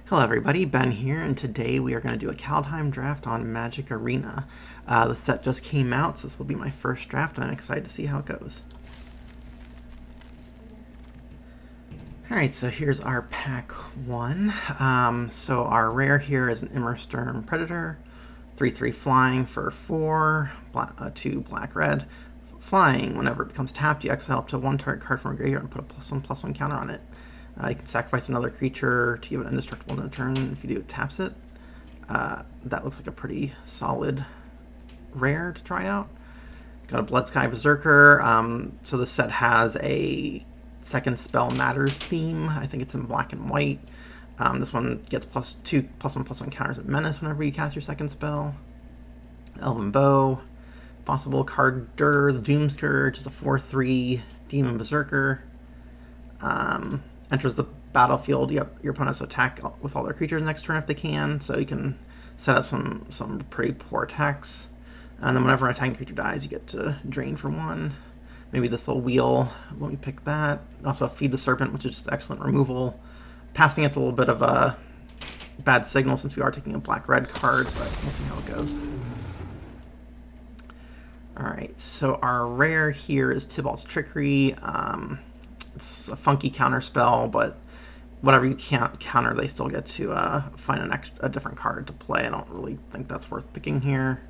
Hello everybody, Ben here, and today we are going to do a Kaldheim draft on Magic Arena. The set just came out, so this will be my first draft, and I'm excited to see how it goes. Alright, so here's our pack 1. So our rare here is an Immersturm Predator, 3/3 flying for 4, 2 black-red. Flying, whenever it becomes tapped, you exile up to one target card from a graveyard and put a +1/+1 counter on it. You can sacrifice another creature to give it indestructible in a turn. If you do, it taps it. That looks like a pretty solid rare to try out. Got a Bloodsky Berserker. So this set has a second spell matters theme. I think it's in black and white. This one gets +1/+1 counters at menace whenever you cast your second spell. Elven Bow. Possible Carder, the Doom Scourge is a 4/3 Demon Berserker. Enters the battlefield. Your opponents attack with all their creatures next turn if they can, so you can set up some pretty poor attacks. And then whenever an attacking creature dies, you get to drain for 1. Maybe this will wheel when we pick that. Also, Feed the Serpent, which is just excellent removal. Passing it's a little bit of a bad signal since we are taking a black-red card, but we'll see how it goes. Alright, so our rare here is Tybalt's Trickery. It's a funky counter spell, but whatever you can't counter, they still get to find a different card to play. I don't really think that's worth picking here.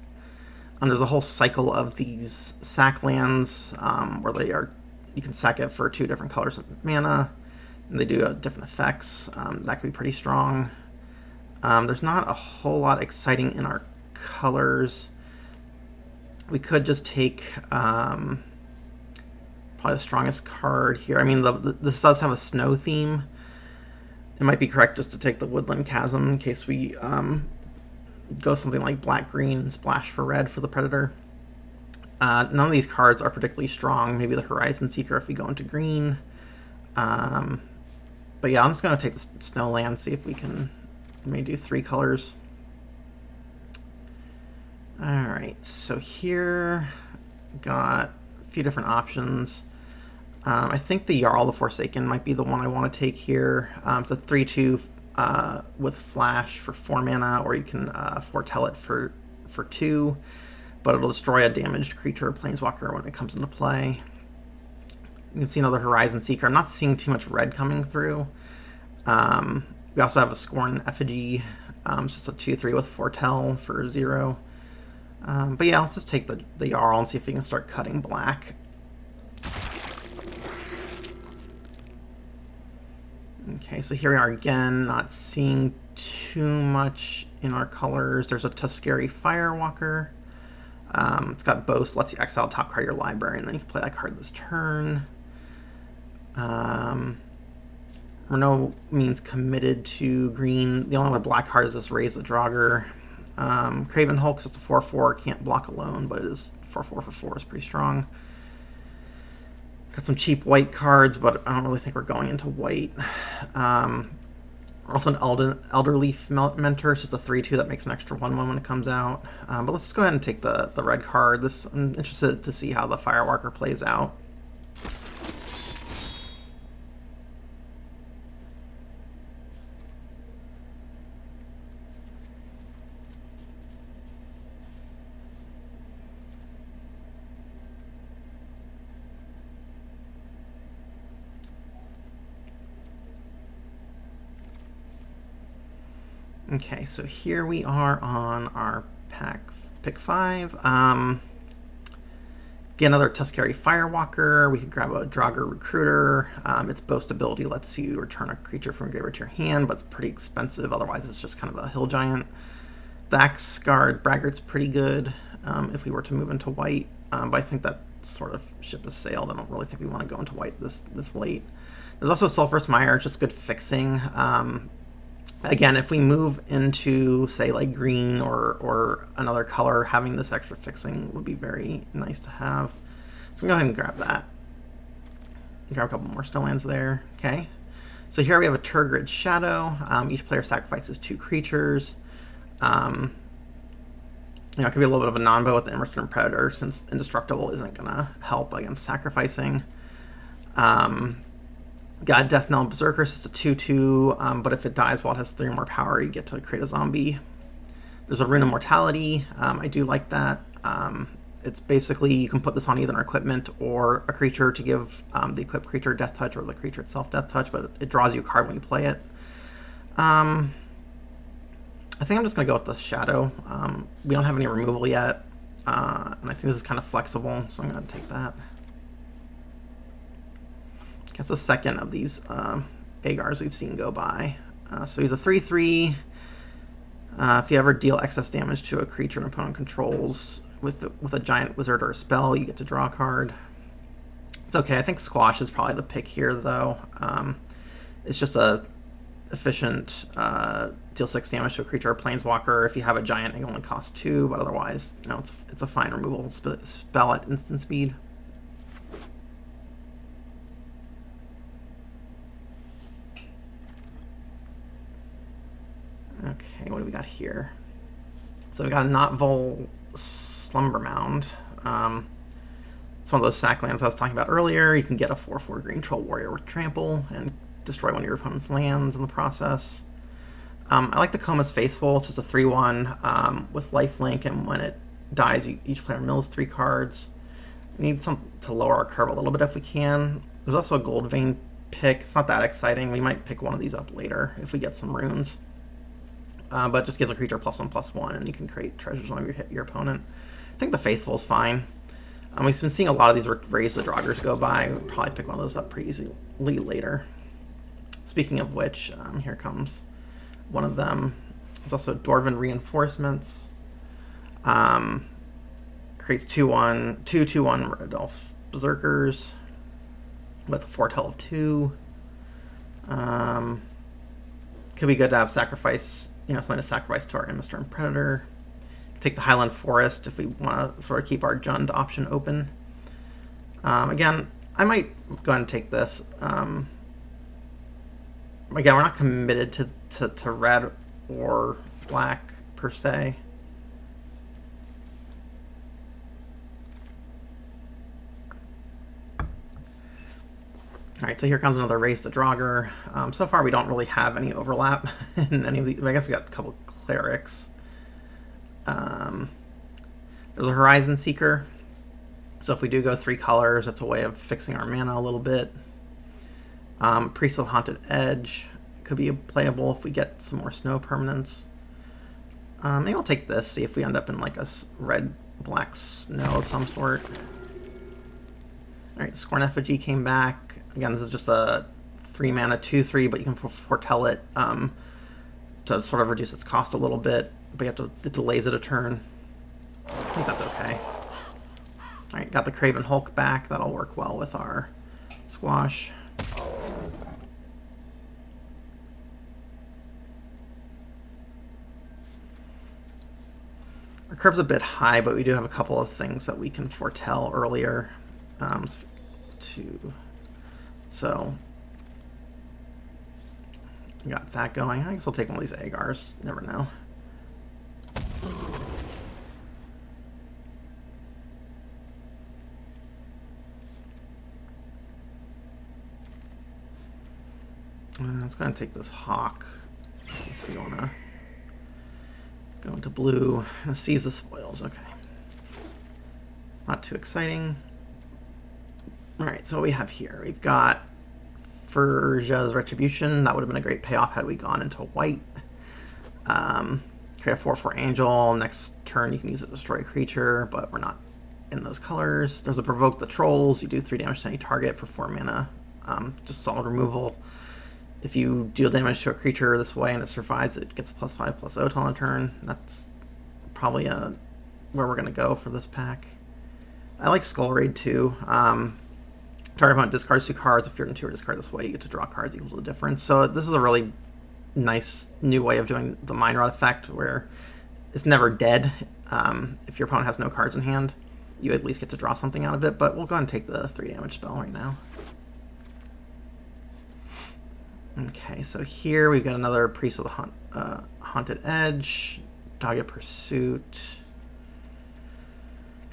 There's a whole cycle of these sack lands where you can sack it for 2 different colors of mana, and they do different effects. That could be pretty strong. There's not a whole lot exciting in our colors. We could just take probably the strongest card here. I mean, this does have a snow theme. It might be correct just to take the Woodland Chasm in case we go something like black-green and splash for red for the Predator. None of these cards are particularly strong. Maybe the Horizon Seeker if we go into green. But yeah, I'm just going to take the Snowland, see if we can maybe do 3 colors. Alright, so here got a few different options. I think the Jarl the Forsaken might be the one I want to take here. It's a 3/2 with Flash for 4 mana, or you can foretell it for 2, but it'll destroy a damaged creature or planeswalker when it comes into play. You can see another Horizon Seeker. I'm not seeing too much red coming through. We also have a Scorn Effigy. It's just a 2/3 with foretell for 0. But yeah, let's just take the Jarl and see if we can start cutting black. Okay, so here we are again, not seeing too much in our colors. There's a Tuskeri Firewalker. It's got Boast, lets you exile top card of your library, and then you can play that card this turn. We're no means committed to green. The only other black card is this Raise the Draugr. Craven Hulk, it's a 4/4, can't block alone, but it is 4/4 for 4 is pretty strong. Got some cheap white cards, but I don't really think we're going into white. Also an Elderleaf Mentor, it's just a 3/2 that makes an extra 1/1 when it comes out. But let's go ahead and take the red card. I'm interested to see how the Firewalker plays out. Okay, so here we are on our pick 5. Get another Tuskeri Firewalker. We could grab a Draugr Recruiter. Its Boast ability lets you return a creature from graveyard to your hand, but it's pretty expensive. Otherwise, it's just kind of a hill giant. The Axguard Braggart's pretty good if we were to move into white, but I think that sort of ship has sailed. I don't really think we want to go into white this late. There's also Sulphurous Mire, just good fixing. Again, if we move into, say, like green or another color, having this extra fixing would be very nice to have. So I'm going to go ahead and grab that. Grab a couple more Snowlands there. Okay. So here we have a Turgid Shadow. Each player sacrifices 2 creatures. It could be a little bit of a non-bow with the Immersturm Predator, since Indestructible isn't going to help against sacrificing. Got Death Knell Berserker, so it's a 2/2, but if it dies while it has 3 more power, you get to create a zombie. There's a Rune of Mortality. I do like that. It's basically, you can put this on either an equipment or a creature to give the equipped creature Death Touch or the creature itself Death Touch, but it draws you a card when you play it. I think I'm just going to go with the Shadow. We don't have any removal yet, and I think this is kind of flexible, so I'm going to take that. That's the second of these Agars we've seen go by. So he's a 3/3. If you ever deal excess damage to a creature an opponent controls with a giant wizard or a spell, you get to draw a card. It's okay. I think Squash is probably the pick here, though. It's just a efficient deal 6 damage to a creature or planeswalker. If you have a giant, it only costs 2, but otherwise, you know, it's a fine removal spell at instant speed. Okay, what do we got here? So we got a Notvol Slumbermound. It's one of those sack lands I was talking about earlier. You can get a 4/4 green troll warrior with trample and destroy one of your opponent's lands in the process. I like the Coma's Faithful. It's just a 3/1 with lifelink, and when it dies, each player mills 3 cards. We need some to lower our curve a little bit if we can. There's also a Gold Vein pick. It's not that exciting. We might pick one of these up later if we get some runes. But it just gives a creature +1/+1, and you can create treasures whenever you hit your opponent. I think the Faithful is fine. We've been seeing a lot of these Raise the Draugrs go by. We'll probably pick one of those up pretty easily later. Speaking of which, here comes one of them. There's also Dwarven Reinforcements. Creates 2/2/1 Red Elf Berserkers with a Foretell of 2. Could be good to have sacrifice, something to sacrifice to our Immisturn Predator. Take the Highland Forest if we want to sort of keep our Jund option open. Again, I might go ahead and take this. Again, we're not committed to red or black per se. Alright, so here comes another Raise the Draugr. So far we don't really have any overlap in any of these. I guess we got a couple Clerics. There's a Horizon Seeker. So if we do go 3 colors, that's a way of fixing our mana a little bit. Priest of Haunted Edge could be playable if we get some more snow permanents. Maybe I'll take this, see if we end up in like a red-black snow of some sort. Alright, Scorn Effigy came back. Again, this is just a 3 mana 2/3, but you can foretell it to sort of reduce its cost a little bit, but it delays it a turn. I think that's okay. Alright, got the Craven Hulk back. That'll work well with our Squash. Our curve's a bit high, but we do have a couple of things that we can foretell earlier. So got that going. I guess I'll take one of these Agars. Never know. Let's go ahead and take this Hawk. If we want to go into blue and seize the spoils. Okay. Not too exciting. Alright, so what we have here, we've got Furja's Retribution. That would have been a great payoff had we gone into white. Create a 4/4 Angel. Next turn you can use it to destroy a creature, but we're not in those colors. There's a Provoke the Trolls. You do 3 damage to any target for 4 mana. Just solid removal. If you deal damage to a creature this way and it survives, it gets a +5/+0 on a turn. That's probably where we're going to go for this pack. I like Skull Raid too. Target opponent discards 2 cards. If you're in 2 or discard this way, you get to draw cards equal to the difference. So this is a really nice new way of doing the Mind Rot effect, where it's never dead. If your opponent has no cards in hand, you at least get to draw something out of it. But we'll go ahead and take the 3 damage spell right now. Okay, so here we've got another Priest of the Haunted Edge, Dogged Pursuit.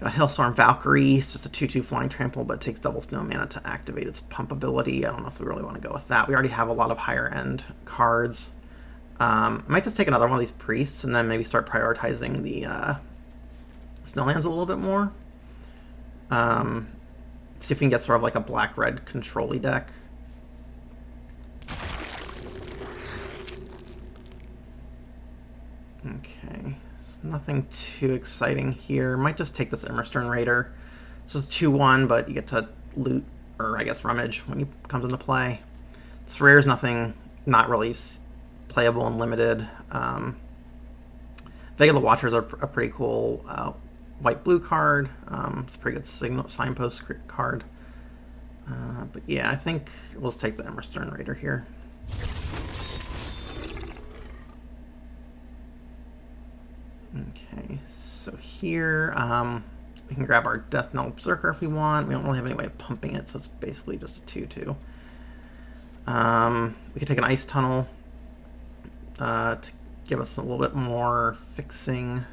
Got Hailstorm Valkyrie. It's just a 2/2 flying trample, but it takes double snow mana to activate its pump ability. I don't know if we really want to go with that. We already have a lot of higher end cards. I might just take another one of these priests and then maybe start prioritizing the Snowlands a little bit more. See if we can get sort of like a black-red control-y deck. Okay, nothing too exciting here. Might just take this Immerstern Raider. It's just 2/1, but you get to loot, or I guess rummage, when he comes into play. This rare is nothing, not really playable and limited. Vega the Watchers are a pretty cool white-blue card. It's a pretty good signpost card. But yeah, I think we'll just take the Immerstern Raider here. Okay, so here we can grab our Death Knell Berserker if we want. We don't really have any way of pumping it, so it's basically just a 2/2. We can take an Ice Tunnel to give us a little bit more fixing,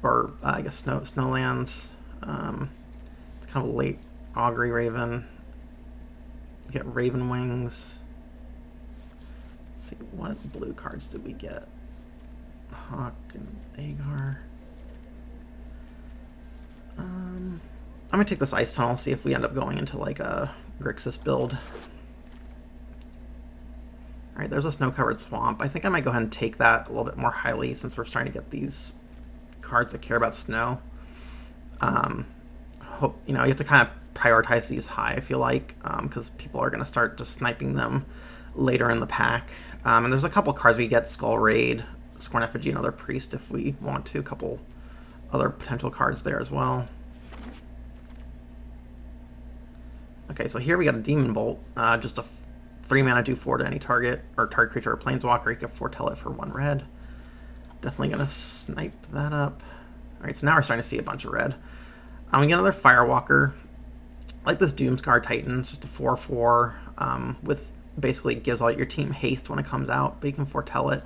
or I guess Snowlands. It's kind of a late Augury Raven. We get Raven Wings. Let's see, what blue cards did we get? Hawk and Agar. I'm gonna take this Ice Tunnel, see if we end up going into like a Grixis build. Alright, there's a snow-covered swamp. I think I might go ahead and take that a little bit more highly since we're starting to get these cards that care about snow. You know, you have to kind of prioritize these high, I feel like, because people are going to start just sniping them later in the pack. And there's a couple cards we get: Skull Raid, Scorn Effigy, another Priest if we want to. A couple other potential cards there as well. Okay, so here we got a Demon Bolt, just a 3 mana do 4 to any target, or target creature or planeswalker. You can foretell it for 1 red. Definitely gonna snipe that up. Alright, so now we're starting to see a bunch of red. We get another Firewalker. I like this Doomscar Titan. It's just a 4/4 with basically gives all your team haste when it comes out, but you can foretell it.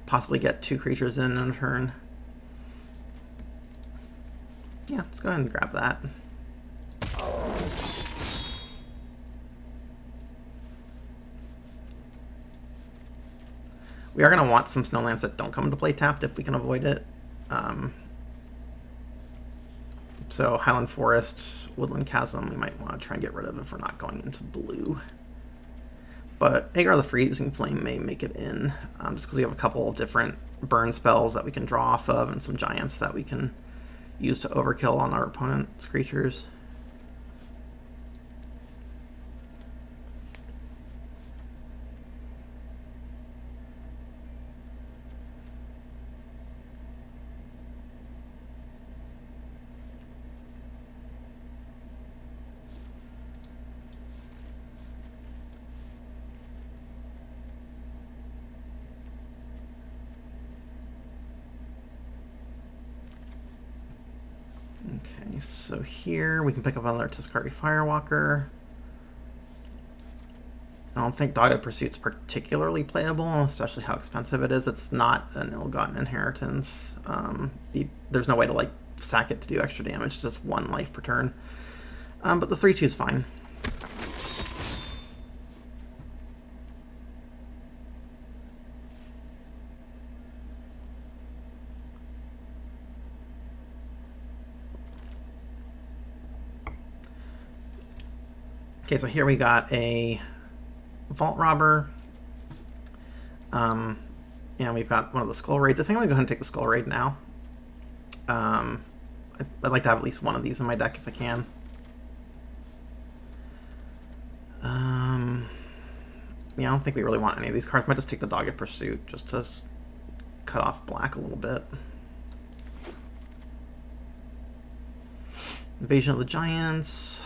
Possibly get 2 creatures in a turn. Yeah, let's go ahead and grab that. We are going to want some Snowlands that don't come into play tapped if we can avoid it. So Highland Forest, Woodland Chasm, we might want to try and get rid of if we're not going into blue. But Agar the Freezing Flame may make it in, just because we have a couple of different burn spells that we can draw off of, and some giants that we can use to overkill on our opponent's creatures. Okay, so here we can pick up another Tuscari Firewalker. I don't think Dogged Pursuit's particularly playable, especially how expensive it is. It's not an ill-gotten inheritance. There's no way to like sack it to do extra damage. It's just 1 life per turn. But the 3/2 is fine. Okay, so here we got a Vault Robber. And we've got one of the Skull Raids. I think I'm going to go ahead and take the Skull Raid now. I'd like to have at least one of these in my deck if I can. Yeah, I don't think we really want any of these cards. Might just take the Dogged Pursuit just to cut off black a little bit. Invasion of the Giants.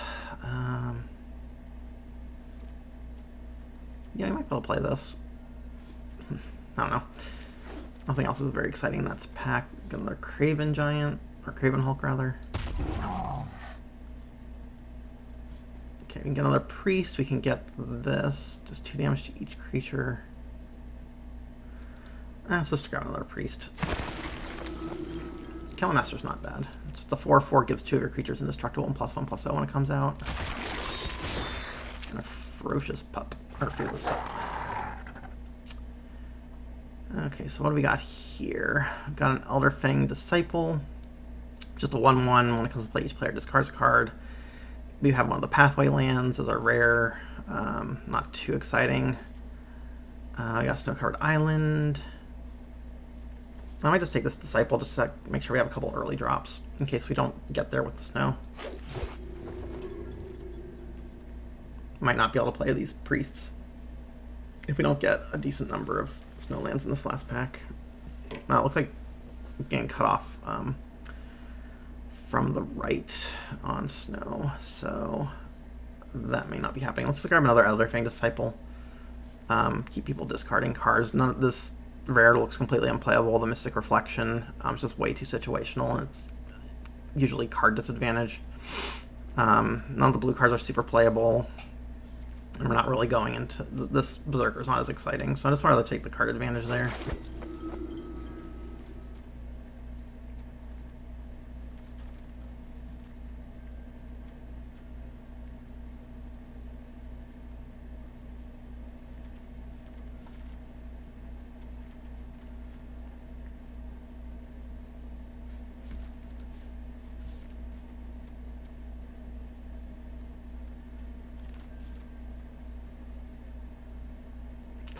Yeah, I might be able to play this. I don't know. Nothing else is very exciting. That's pack. Get another Craven Giant, or Craven Hulk rather. Okay, we can get another Priest. We can get this. Just 2 damage to each creature. Let's just grab another Priest. Master's not bad. Just the 4/4 gives 2 of your creatures indestructible and +1/+0 when it comes out. And a ferocious pup, or fearless pup. Okay, so what do we got here? We've got an Elderfang Disciple. Just a 1/1. When it comes to play, each player discards a card. We have one of the Pathway lands as our rare. Not too exciting. We got Snow-Covered Island. I might just take this Disciple just to make sure we have a couple early drops in case we don't get there with the snow. Might not be able to play these Priests if we don't get a decent number of snow lands in this last pack. It looks like getting cut off from the right on snow, so that may not be happening. Let's grab another Elderfang Disciple. Keep people discarding cards. None of this rare looks completely unplayable. The Mystic Reflection is just way too situational, and it's usually card disadvantage. None of the blue cards are super playable, and we're not really going into this Berserker's not as exciting, so I just wanted to take the card advantage there.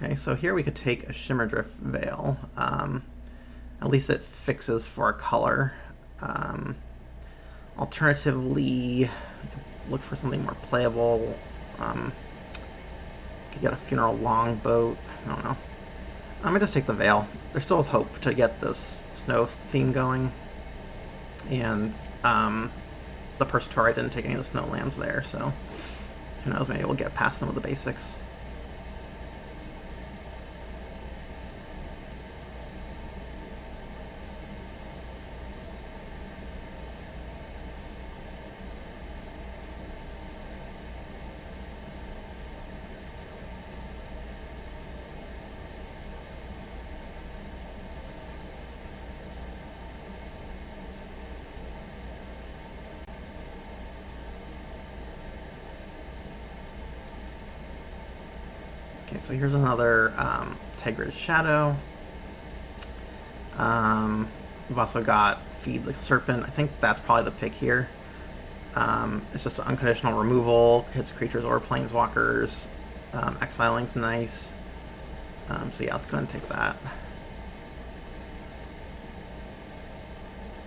Okay, so here we could take a Shimmerdrift Veil. At least it fixes for a color. Alternatively, we could look for something more playable. Could get a Funeral Longboat. I don't know. I'm gonna just take the Veil. There's still hope to get this snow theme going. And the Persetori didn't take any of the snow lands there, so who knows, maybe we'll get past some of the basics. Okay, so here's another Tigris Shadow. We've also got Feed the Serpent. I think that's probably the pick here. It's just unconditional removal, hits creatures or planeswalkers. Exiling's nice. So yeah, let's go ahead and take that.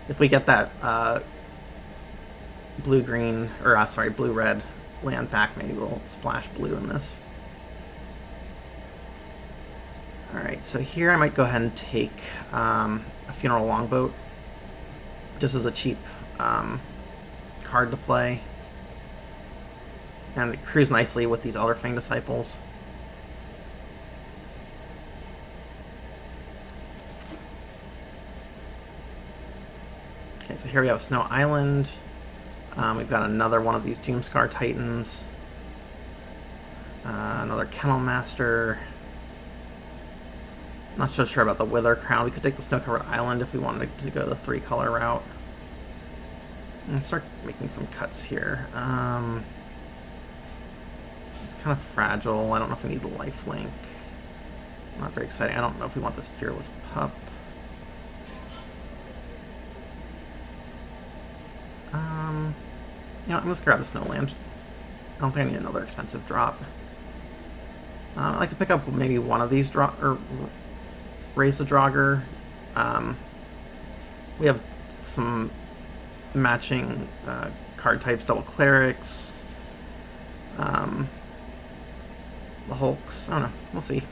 If we get that blue-green, or sorry, blue-red land back, maybe we'll splash blue in this. Alright, so here I might go ahead and take a Funeral Longboat, just as a cheap card to play. And it crews nicely with these Elderfang Disciples. Okay, so here we have Snow Island. We've got another one of these Doomscar Titans. Another Kennel Master. Not so sure about the Wither Crown. We could take the Snow-Covered Island if we wanted to go the 3-color route. And start making some cuts here. It's kind of fragile. I don't know if we need the lifelink. Not very exciting. I don't know if we want this Fearless Pup. You know, I'm just grab a Snowland. I don't think I need another expensive drop. I'd like to pick up maybe one of these or Raise the Draugr. We have some matching card types, double clerics, the Hulks. I don't know. We'll see.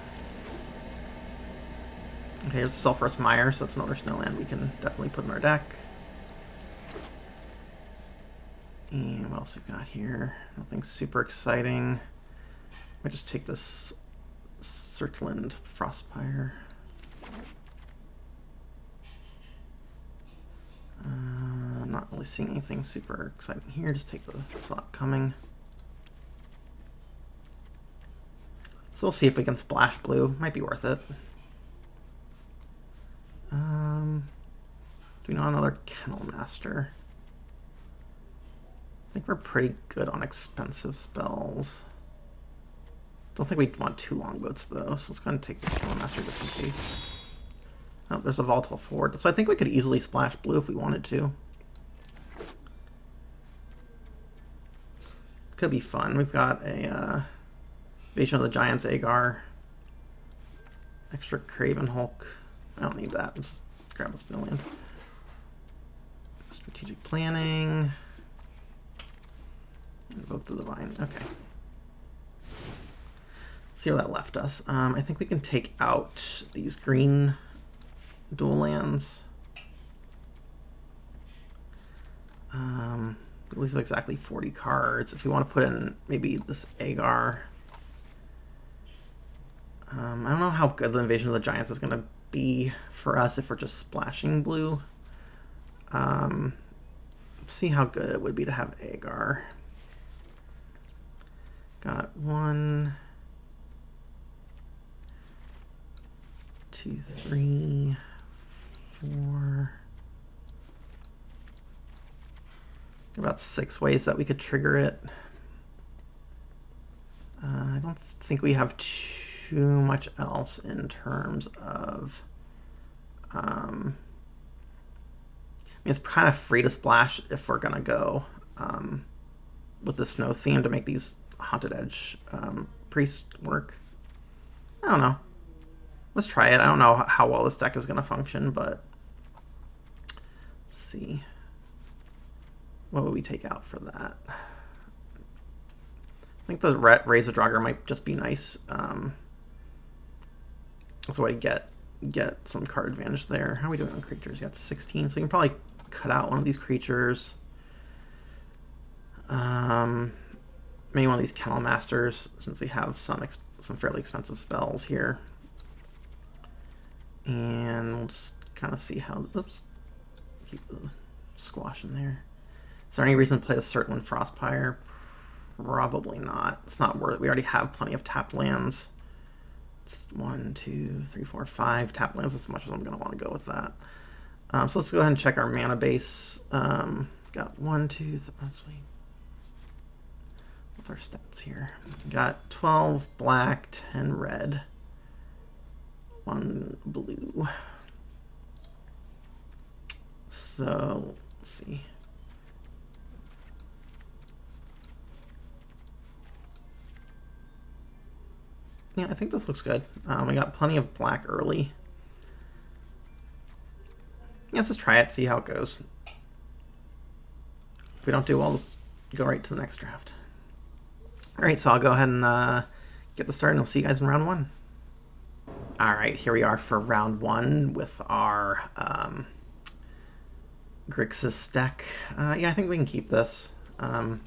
Okay, here's Sulphurous Mire, so that's another Snowland we can definitely put in our deck. And what else we've got here? Nothing super exciting. I just take this Surtland Frostpire. I'm not really seeing anything super exciting here. Just take the slot coming. So we'll see if we can splash blue. Might be worth it. Do we know another Kennel Master? I think we're pretty good on expensive spells. Don't think we'd want 2 longboats though, so let's go ahead and take this Kennel Master just in case. Oh, there's a volatile fort, so I think we could easily splash blue if we wanted to. Could be fun. We've got a Invasion of the Giants Agar. Extra Craven Hulk. I don't need that. Let's grab a Snowland. Strategic Planning. Invoke the Divine. Okay. See where that left us. I think we can take out these green dual lands. At least exactly 40 cards. If we want to put in maybe this Agar. I don't know how good the Invasion of the Giants is going to be for us if we're just splashing blue. See how good it would be to have Agar. Got 1, 2, 3, 4. About 6 ways that we could trigger it. I don't think we have too much else in terms of. I mean, it's kind of free to splash if we're gonna go with the snow theme to make these Haunted Edge priests work. I don't know. Let's try it. I don't know how well this deck is gonna function, but let's see. What would we take out for that? I think the Razor Draugr might just be nice. That's a way to get some card advantage there. How are we doing on creatures? You got 16, so you can probably cut out one of these creatures. Maybe one of these Kennel Masters, since we have some fairly expensive spells here. And we'll just kind of see how. Oops. Keep the squash in there. Is there any reason to play the Certain Frostpire? Probably not. It's not worth it. We already have plenty of tap lands. It's 1, 2, 3, 4, 5 tap lands. As much as I'm going to want to go with that. So let's go ahead and check our mana base. It's got 1, 2, actually. What's our stats here? We got 12 black, 10 red, 1 blue. So let's see. Yeah, I think this looks good. We got plenty of black early. Yeah, let's just try it, see how it goes. If we don't do well, let's go right to the next draft. Alright, so I'll go ahead and get this started, and I'll see you guys in round 1. Alright, here we are for round 1 with our Grixis deck. Yeah, I think we can keep this. Got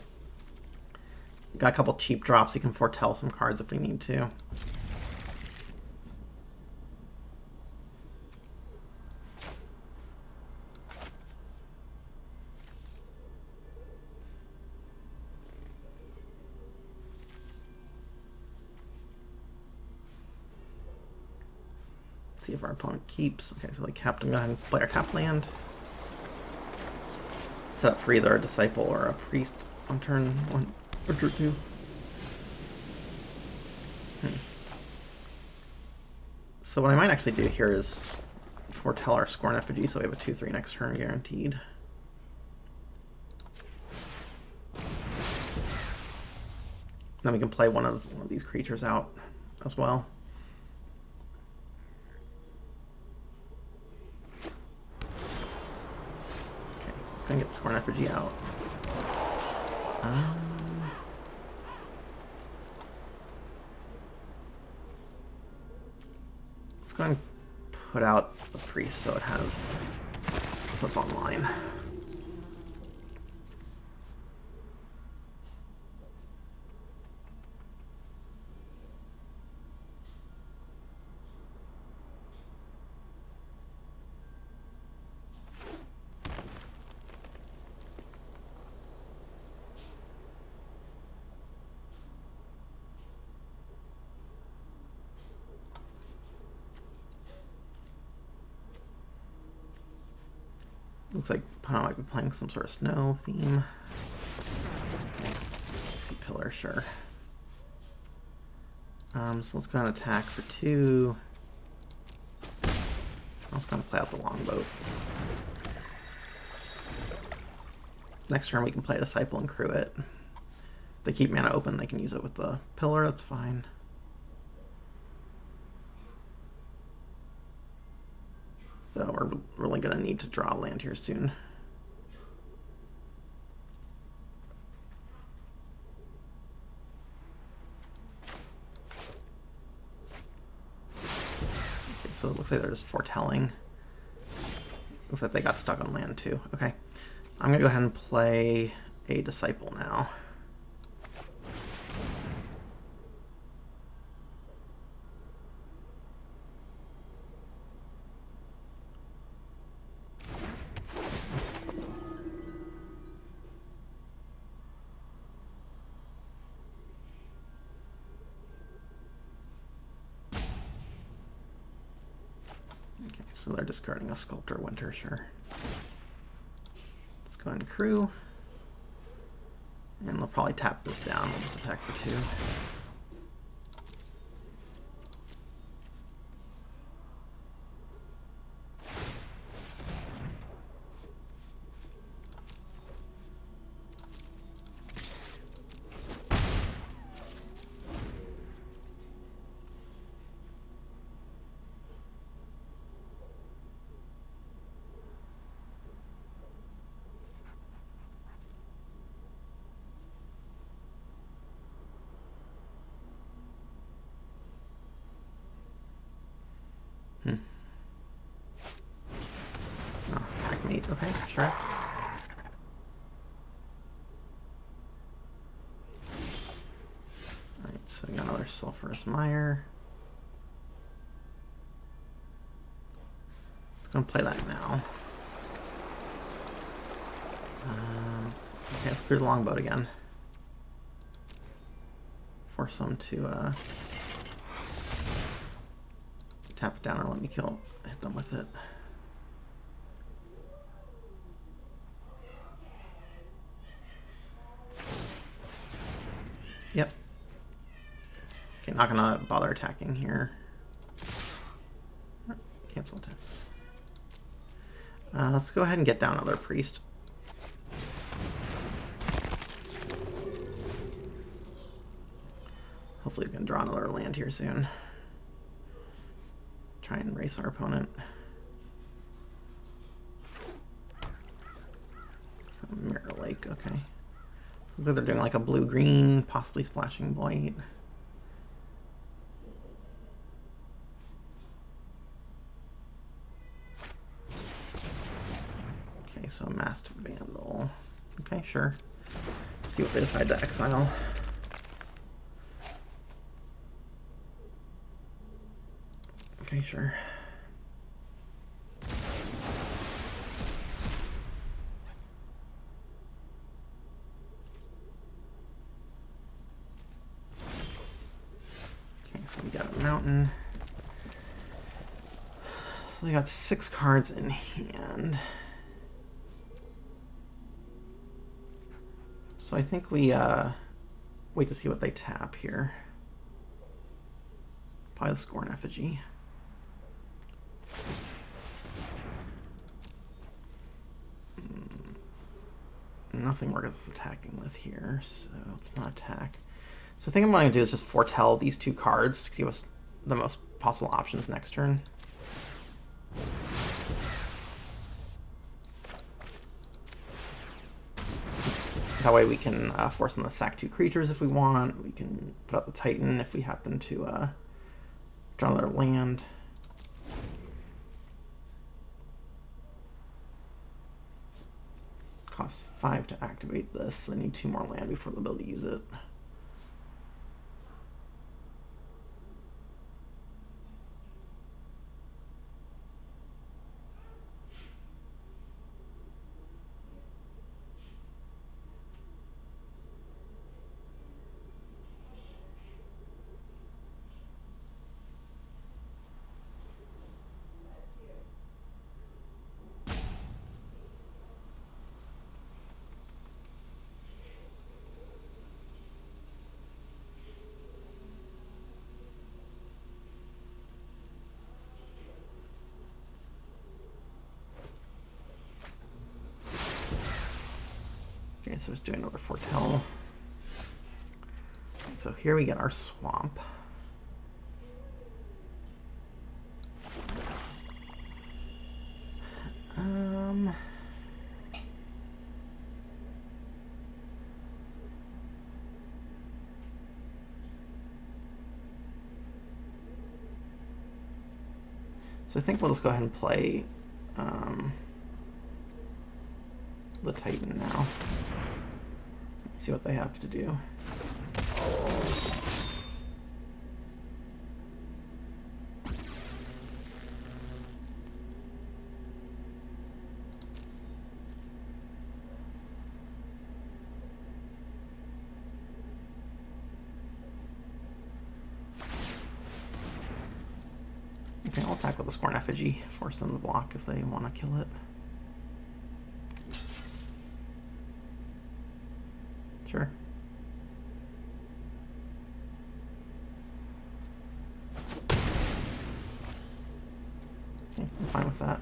a couple cheap drops. You can foretell some cards if we need to. See if our opponent keeps. Okay, so they kept. Go ahead and play our tap land. Set up for either a Disciple or a Priest on turn 1 or turn 2. So what I might actually do here is foretell our Scorn Effigy, so we have a 2/3 next turn guaranteed. Then we can play one of these creatures out as well. Okay, so let's go and get the Scorn Effigy out. Let's go and put out the priest so it's online. Looks like opponent might be playing some sort of snow theme. See pillar, sure. So let's go and attack for 2. I was going to play out the longboat. Next turn we can play Disciple and crew it. If they keep mana open, they can use it with the pillar, that's fine. So we're really going to need to draw a land here soon. Okay, so it looks like they're just foretelling. Looks like they got stuck on land too. Okay. I'm going to go ahead and play a Disciple now. Okay, so they're discarding a Sculptor Winter, sure. Let's go into crew. And they'll probably tap this down. We'll just attack for 2. Oh, attack mate. Okay, sure. Alright, so we got another Sulphurous Mire. Let's go and play that now. Okay, let's clear the longboat again. Force them to tap it down or let me hit them with it. Yep. Okay, not gonna bother attacking here. Cancel attacks. Let's go ahead and get down another priest. Hopefully we can draw another land here soon. Try and race our opponent. So Mirror Lake, okay. Looks like they're doing like a blue-green, possibly splashing white. Okay, so Masked Vandal. Okay, sure. Let's see what they decide to exile. Okay, sure. Okay, so we got a mountain. So they got 6 cards in hand. So I think we wait to see what they tap here. Probably the Scorn Effigy. Nothing we're just attacking with here, so let's not attack. So I think what I'm going to do is just foretell these 2 cards to give us the most possible options next turn. That way we can force them to sack 2 creatures if we want. We can put out the Titan if we happen to draw another land. Costs 5 to activate this. I need 2 more land before they'll be able to use it. Okay, so let's do another foretell. So here we get our swamp. So I think we'll just go ahead and play the Titan now. See what they have to do. Okay, I'll attack with the Scorn Effigy, force them to block if they want to kill it. Sure. Okay, I'm fine with that.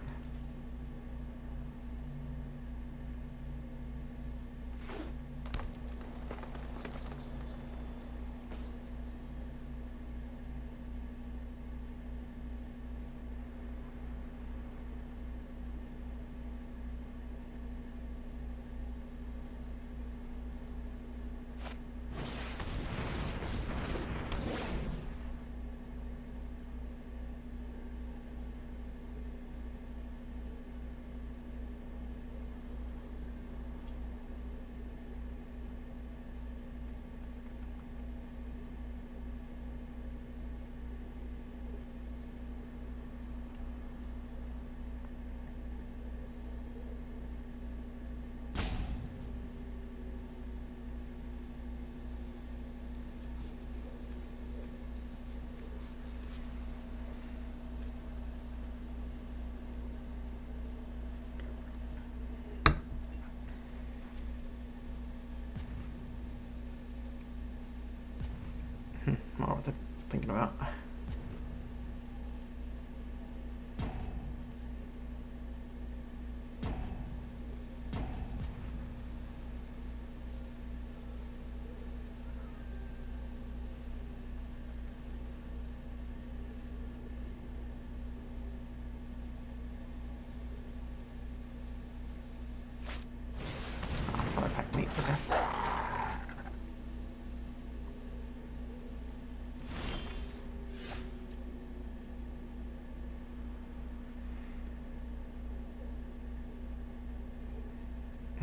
I don't know what they're thinking about. Oh, I packed meat. Okay.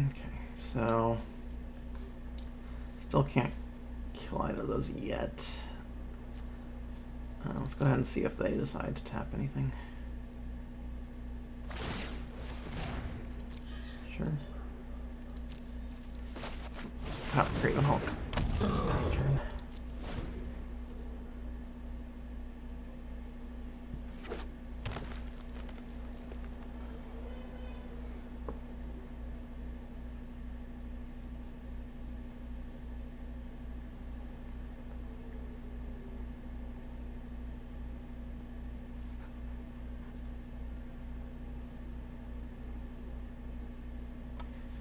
Okay, so still can't kill either of those yet. Let's go ahead and see if they decide to tap anything. Sure. Oh, great one, Hulk. Last turn.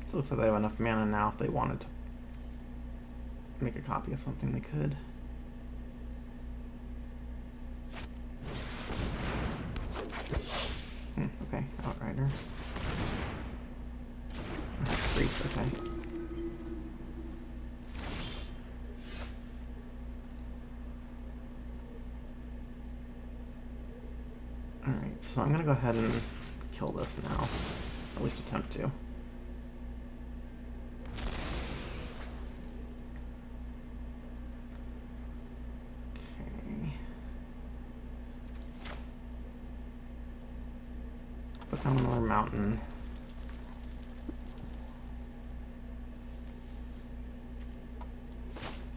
So it looks like they have enough mana now. If they wanted to make a copy of something, they could. Okay, Outrider. Priest, okay. Alright, so I'm gonna go ahead and kill this now. At least attempt to. Put down another mountain.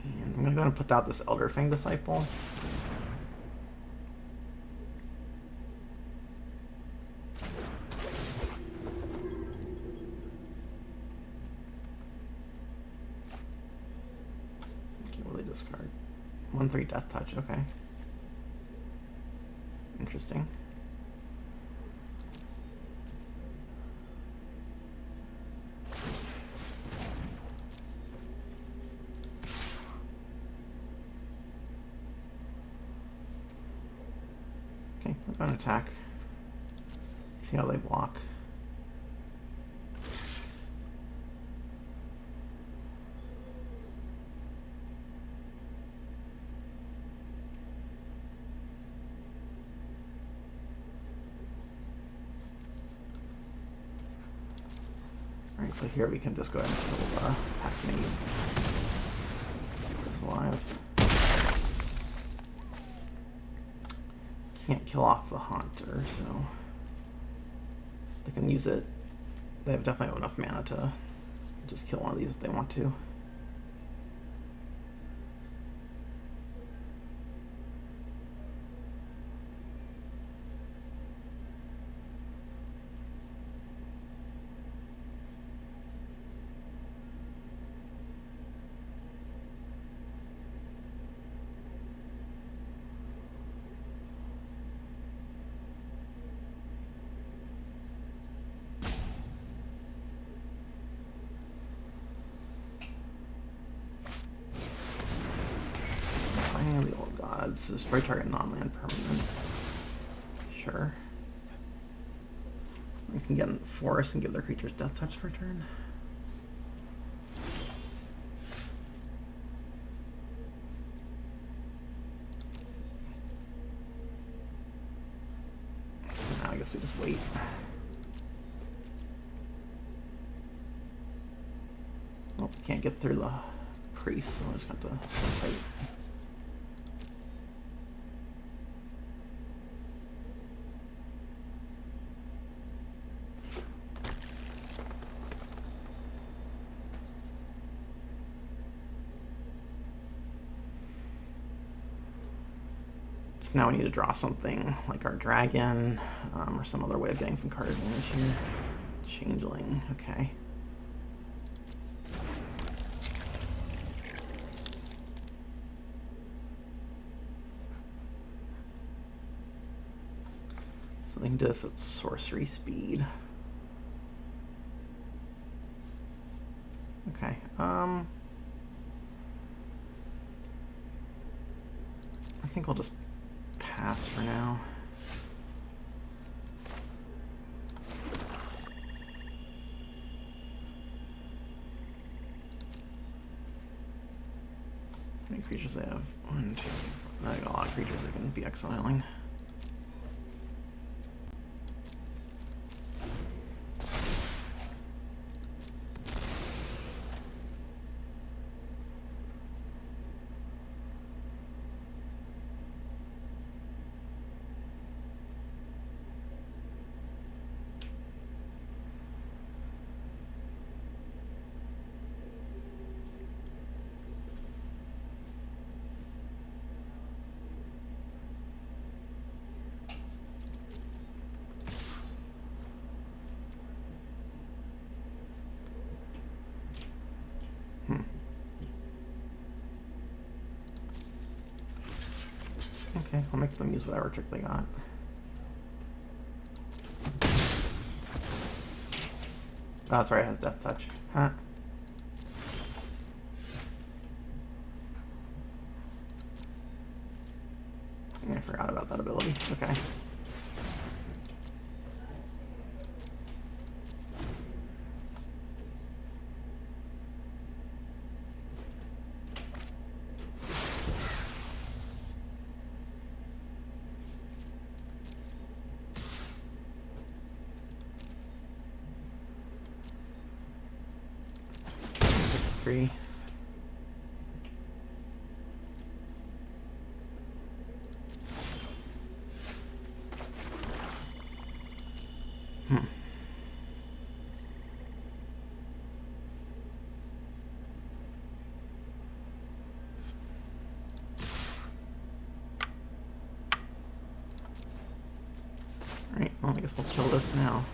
And I'm going to go ahead and put out this Elder Fang Disciple. Okay, will they discard? 1/3 Death Touch, okay. Interesting. Go and attack. See how they block. Alright, so here we can just go ahead and kill Pac-Man. It's alive. Can't kill off the Haunter, so they can use it. They have definitely enough mana to just kill one of these if they want to. The old gods. So destroy target non-land permanent. Sure. We can get in the forest and give their creatures death touch for a turn. So now I guess we just wait. Well, we can't get through the priest, so we're just going to fight. So now we need to draw something like our dragon, or some other way of getting some card advantage here. Changeling, okay. So they can do this at sorcery speed. Okay, I think I'll just pass for now. How many creatures they have? 1, 2, I got a lot of creatures that can be exiling. Okay, I'll make them use whatever trick they got. Oh, that's right, it has Death Touch. Huh. I forgot about that ability. Okay. Free. Alright, well, I guess we'll kill this now.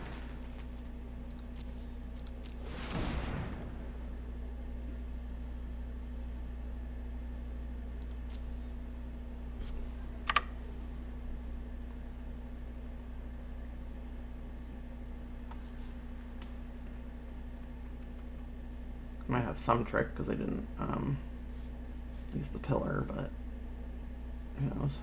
Might have some trick because I didn't use the pillar, but who knows.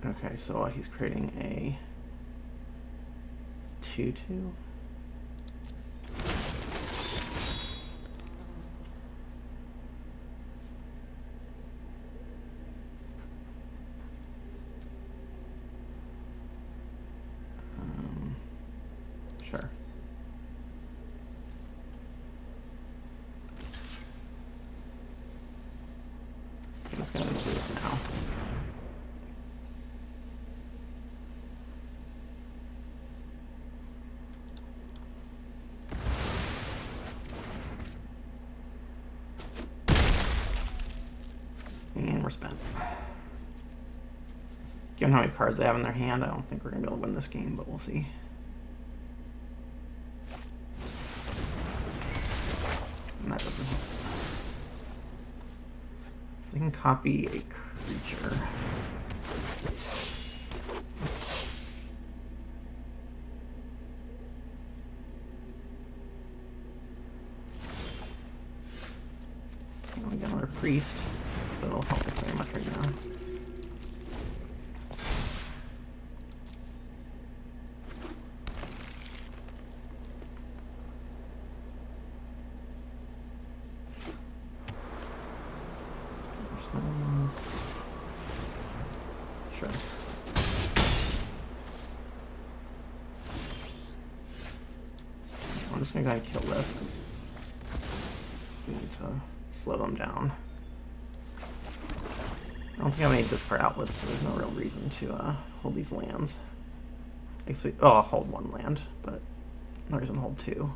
Okay, so he's creating a 2/2. Sure. I'm just gonna do it now. And we're spent. Given how many cards they have in their hand, I don't think we're gonna be able to win this game, but we'll see. And that doesn't hit. So we can copy a creature. And we got another priest. That'll help us very much right now. Sure. I'm just gonna go ahead and kill this because we need to slow them down. I don't think I have any discard outlets, so there's no real reason to hold these lands. Actually, I'll hold one land, but no reason to hold two.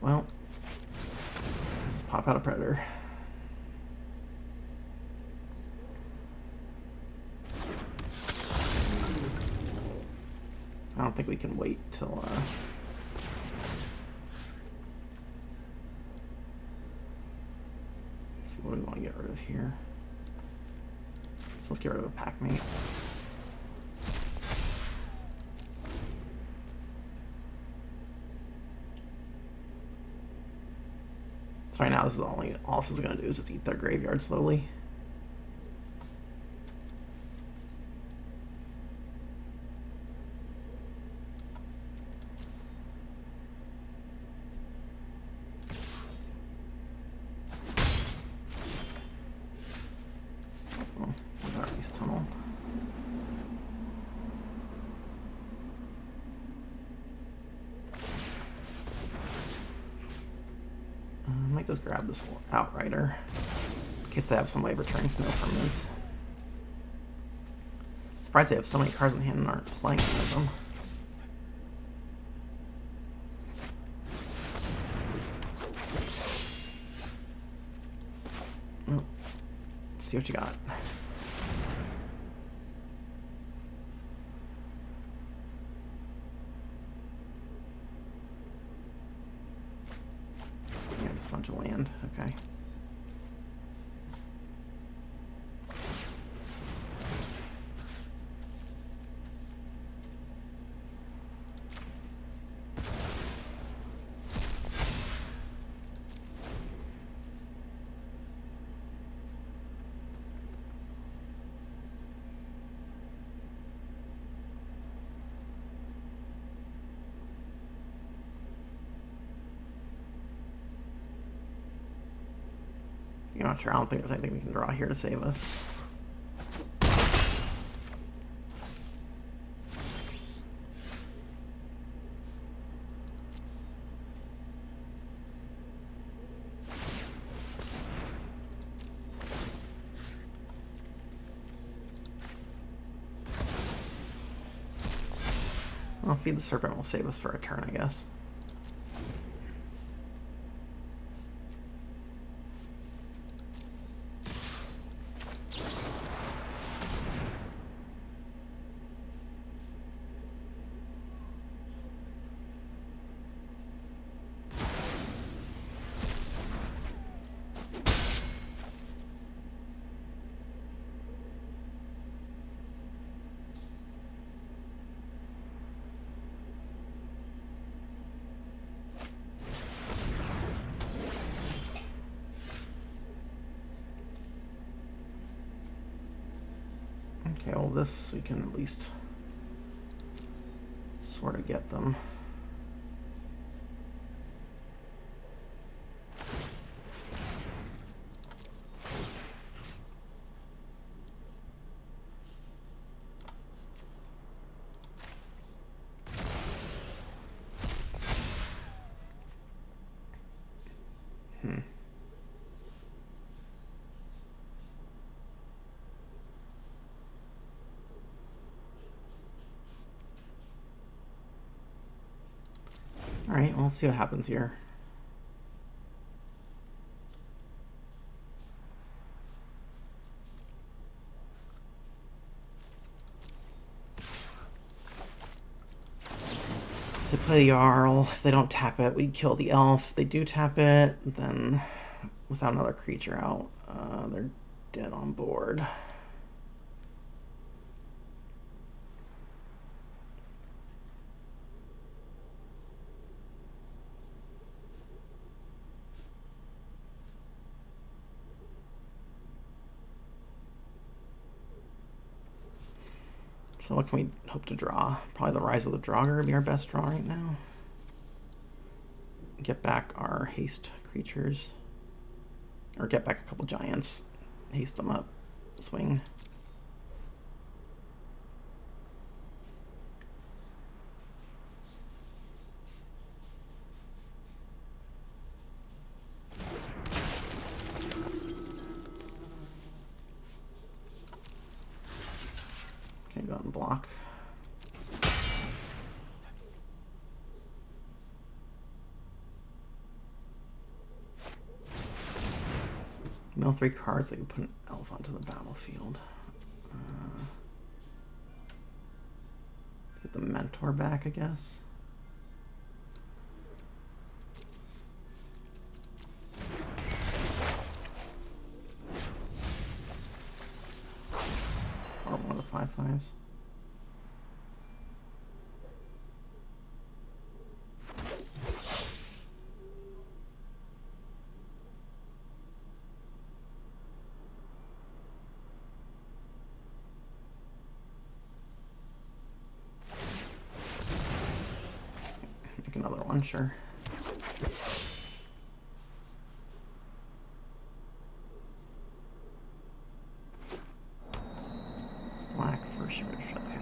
Well, let's pop out a Predator. I don't think we can wait till see what we want to get rid of here. So let's get rid of a Packmate. So right now, this is all this is going to do is just eat their graveyard slowly. Oh, Darkness Tunnel. I might just grab this Outrider in case they have some way of returning snow permanents. Surprised they have so many cards in hand and aren't playing any of them. Well, let's see what you got. Yeah, just a bunch of land. Okay. I'm not sure. I don't think there's anything we can draw here to save us. Well, Feed the Serpent will save us for a turn, I guess. of this so we can at least sort of get them. Alright, we'll see what happens here. They play the Jarl. If they don't tap it, we kill the elf. If they do tap it, then without another creature out, they're dead on board. So what can we hope to draw? Probably the Rise of the Draugr would be our best draw right now. Get back our haste creatures. Or get back a couple giants. Haste them up. Swing. Okay, go ahead and block. Mill 3 cards, I can put an elf onto the battlefield. Get the mentor back, I guess. Or one of the 5/5s. Another one, sure. Black first ridge, okay.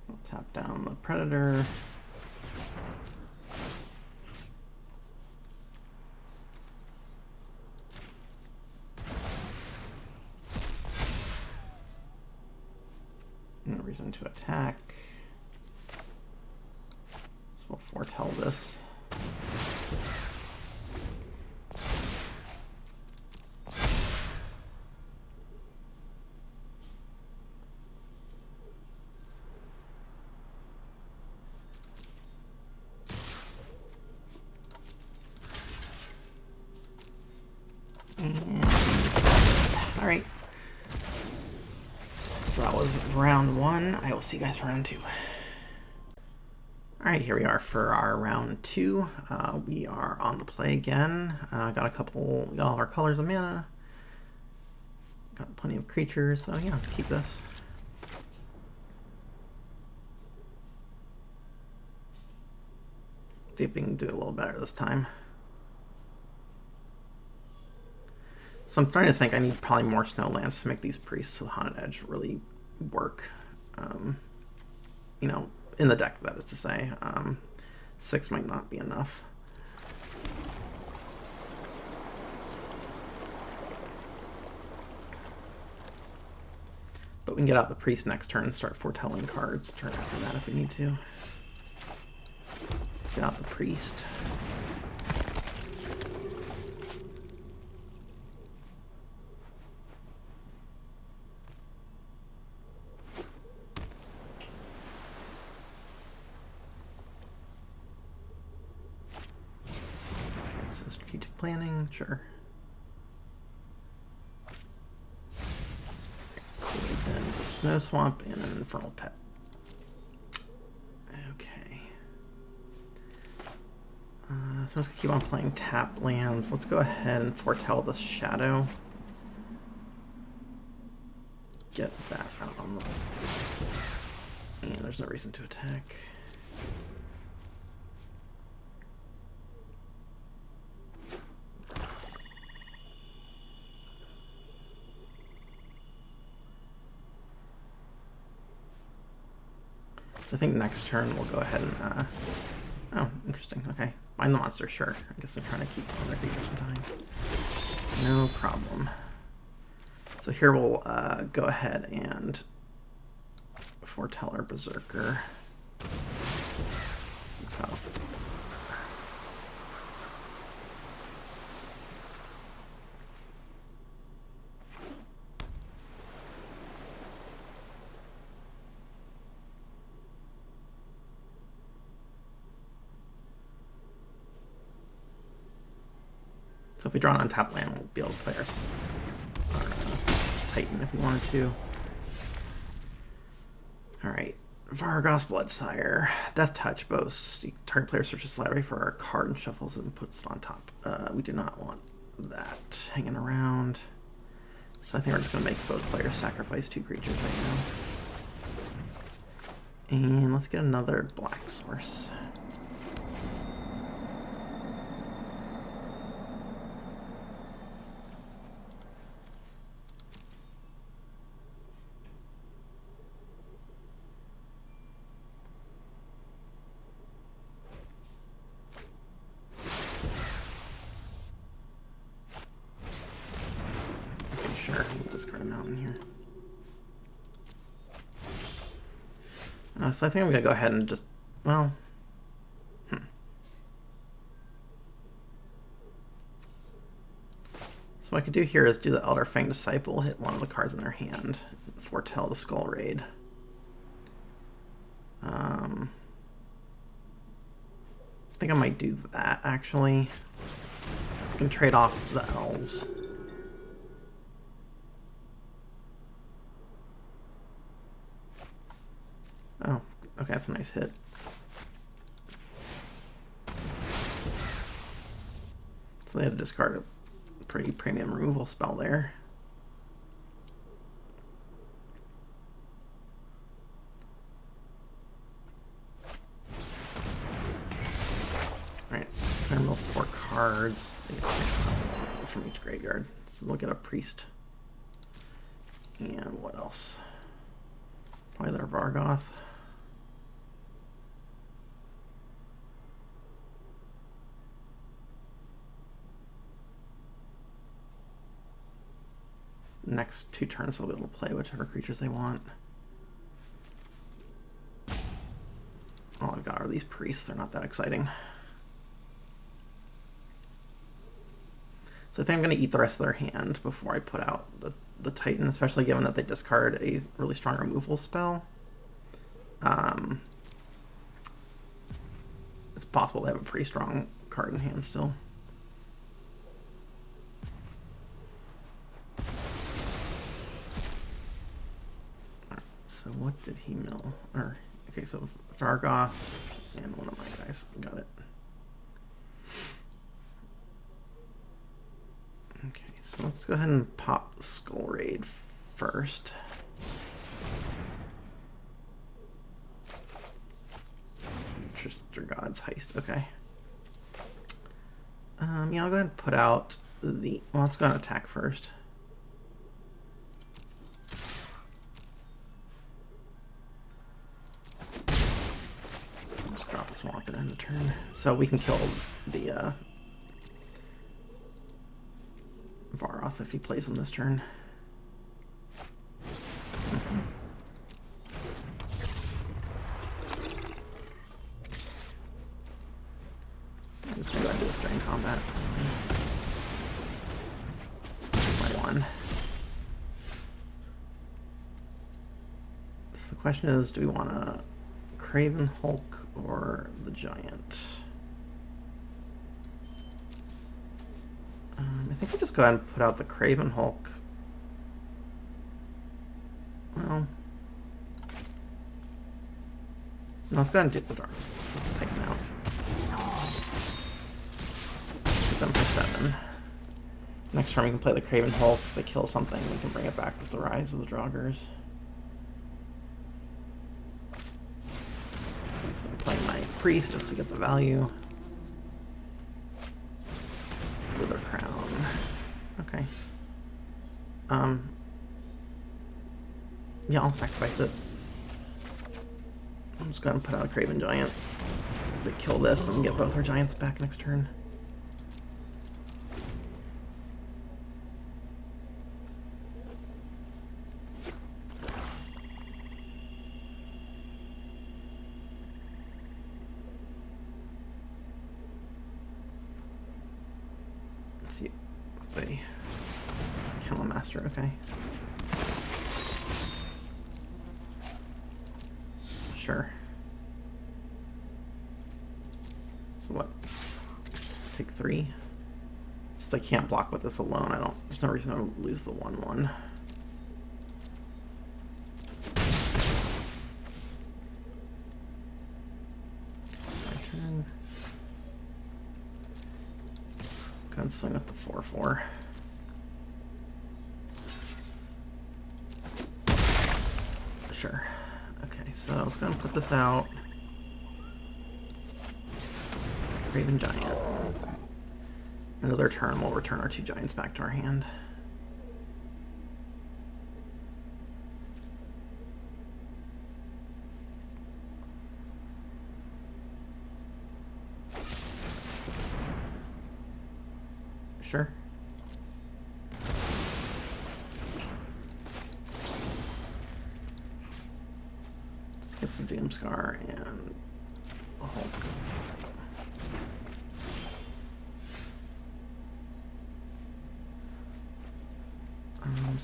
I'll tap down the Predator. No reason to attack. So we'll foretell this. All right. So that was round 1. I will see you guys for round 2. Alright, here we are for our round 2. We are on the play again. Got all of our colors of mana. Got plenty of creatures, so yeah, keep this. See if we can do a little better this time. So I'm starting to think I need probably more snow lands to make these priests of the Haunted Edge really work. You know, in the deck, that is to say. 6 might not be enough. But we can get out the priest next turn and start foretelling cards turn after that if we need to. Let's get out the priest. Strategic planning, sure. So then a Snow Swamp and an Infernal Pet. Okay. So I'm just gonna keep on playing tap lands. Let's go ahead and foretell the shadow. Get that out on the... And there's no reason to attack. So I think next turn we'll go ahead and... Oh, interesting. Okay. Find the monster, sure. I guess I'm trying to keep on their creatures in time. No problem. So here we'll go ahead and foretell our Berserker. Tough. So if we draw an untapped land, we'll be able to play our Titan if we wanted to. Alright. Vargas Bloodsire. Death Touch boasts. Target player searches the library for a card and shuffles it and puts it on top. We do not want that hanging around. So I think we're just going to make both players sacrifice 2 creatures right now. And let's get another black source. Sure, we'll discard a mountain here. So I think I'm going to go ahead and just, well, So what I could do here is do the Elder Fang Disciple, hit one of the cards in their hand, foretell the Skull Raid. I think I might do that, actually. I can trade off the elves. Oh, okay, that's a nice hit. So they had to discard a pretty premium removal spell there. Alright, turn those 4 cards. They get one from each graveyard. So they'll get a priest. And what else? Probably their Vargoth. Next 2 turns they'll be able to play whichever creatures they want. All I've got are these priests, they're not that exciting. So I think I'm going to eat the rest of their hand before I put out the Titan, especially given that they discard a really strong removal spell. It's possible they have a pretty strong card in hand still. So what did he mill? Or okay, so Vargoth and one of my guys. Got it. Okay, so let's go ahead and pop Skull Raid first. Trickster God's Heist. Okay. Yeah, I'll go ahead and put out the. Well, let's go and attack first. Swamp it end the turn, so we can kill the Varoth if he plays him this turn. I'm just gonna go ahead and do this during combat. Play 1. So the question is, do we want to Craven Hulk or the Giant? I think we'll just go ahead and put out the Craven Hulk. Well, no, let's go ahead and do the dark. Take him out. them for 7. Next turn we can play the Craven Hulk. If they kill something, we can bring it back with the Rise of the Draugrs. So I'm playing my Priest just to get the value. Wither Crown. Okay. Yeah, I'll sacrifice it. I'm just gonna put out a Craven Giant. They kill this and get both our giants back next turn. Let's see if they kill a master. Okay. Sure. So what? Take 3. Since I can't block with this alone, there's no reason to lose the 1/1. Go and swing with the 4/4. Sure. Okay, so I was going to put this out. Craven Giant. Another turn, we'll return our 2 giants back to our hand. Sure. Skip the Doomscar and Hulk.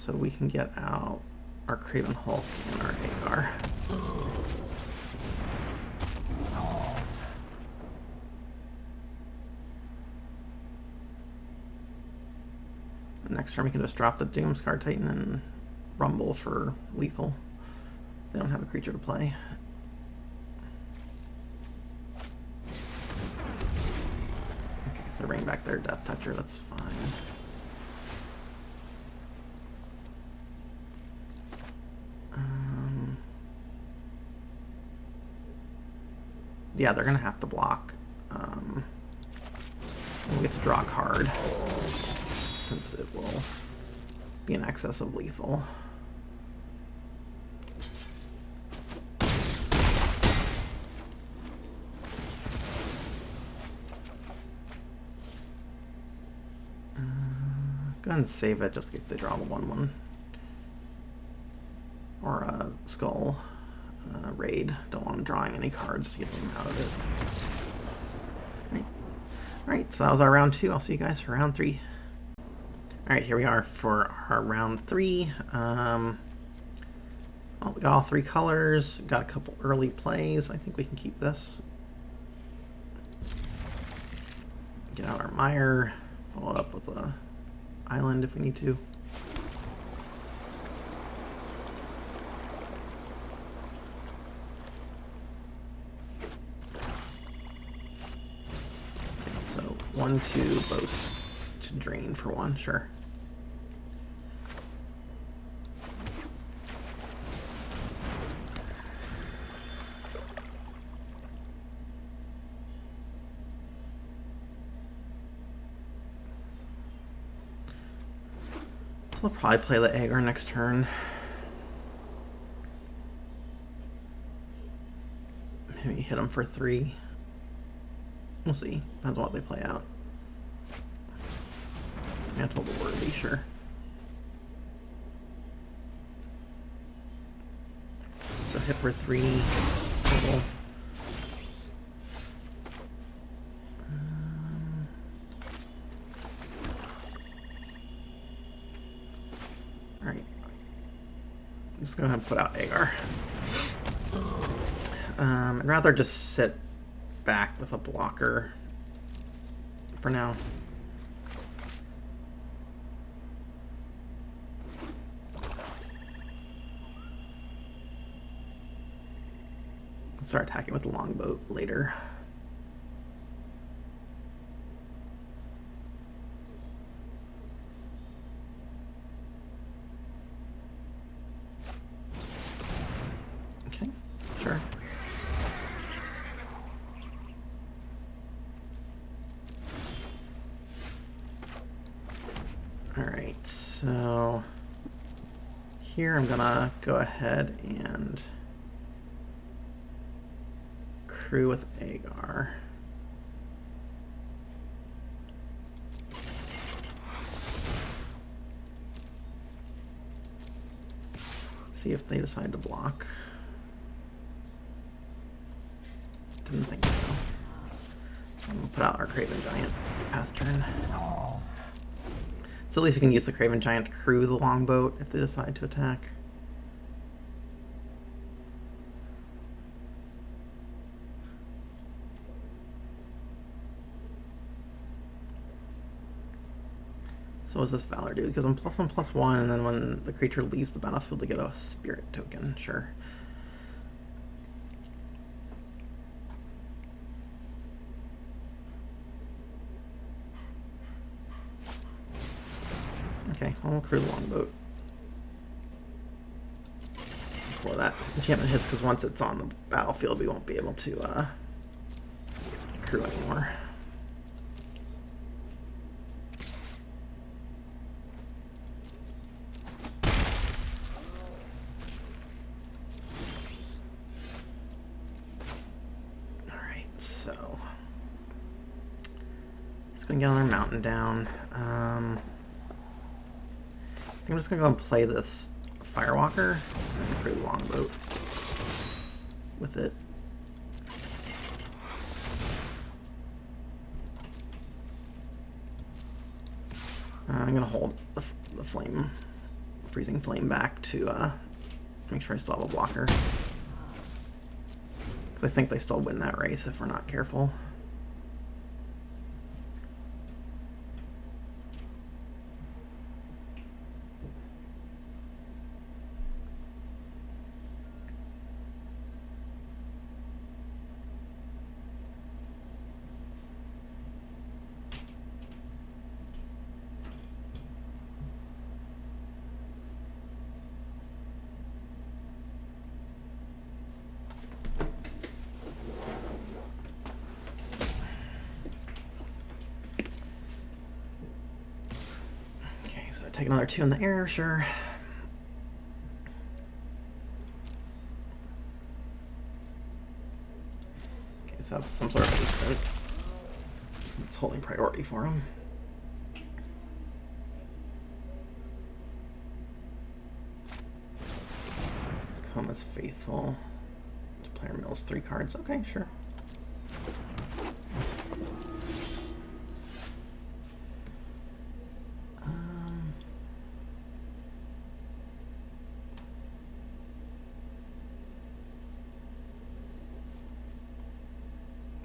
So we can get out our Craven Hulk and our Agar. Next turn we can just drop the Doomscar Titan and Rumble for lethal. They don't have a creature to play. Okay, so bring back their Death Toucher, that's fine. Yeah, they're gonna have to block. We get to draw a card since it will be in excess of lethal. Go ahead and save it just in case they draw the 1/1. Or a Skull Raid. Don't want them drawing any cards to get them out of it. Alright, so that was our round 2. I'll see you guys for round 3. Alright, here we are for our round 3. Well, we got all 3 colors, got a couple early plays. I think we can keep this. Get out our Mire, follow it up with a Island if we need to. Okay, so 1/2 both to drain for 1, sure. So I'll probably play the Agar next turn. Maybe hit them for 3. We'll see. Depends on what they play out. Mantle the Worthy, sure. So hit for 3 total. Alright. I'm just gonna put out Agar. I'd rather just sit back with a blocker for now. Start attacking with the longboat later. Alright, so here I'm gonna go ahead and crew with Agar. See if they decide to block. Didn't think so. We'll put out our Craven Giant past turn. So at least we can use the Craven Giant to crew the longboat if they decide to attack. So what does this Valor do? It gives them +1/+1, and then when the creature leaves the battlefield, they get a Spirit token. Sure. Okay, well, we'll crew the longboat before that enchantment hits, because once it's on the battlefield, we won't be able to crew anymore. Get another mountain down. I think I'm just gonna go and play this Firewalker and create a longboat with it. I'm gonna hold the freezing flame back to make sure I still have a blocker. 'Cause I think they still win that race if we're not careful. Take another 2 in the air, sure. Okay, so that's some sort of instant. It's holding priority for him. Coma's Faithful. The player mills 3 cards. Okay, sure.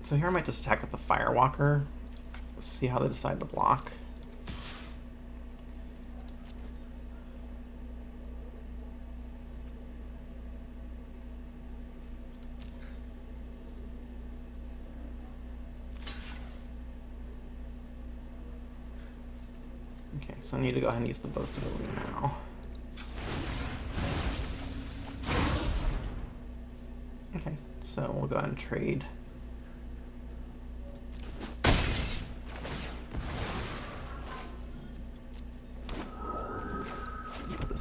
So here I might just attack with the Firewalker. See how they decide to block. Okay, so I need to go ahead and use the boast ability now. Okay, so we'll go ahead and trade.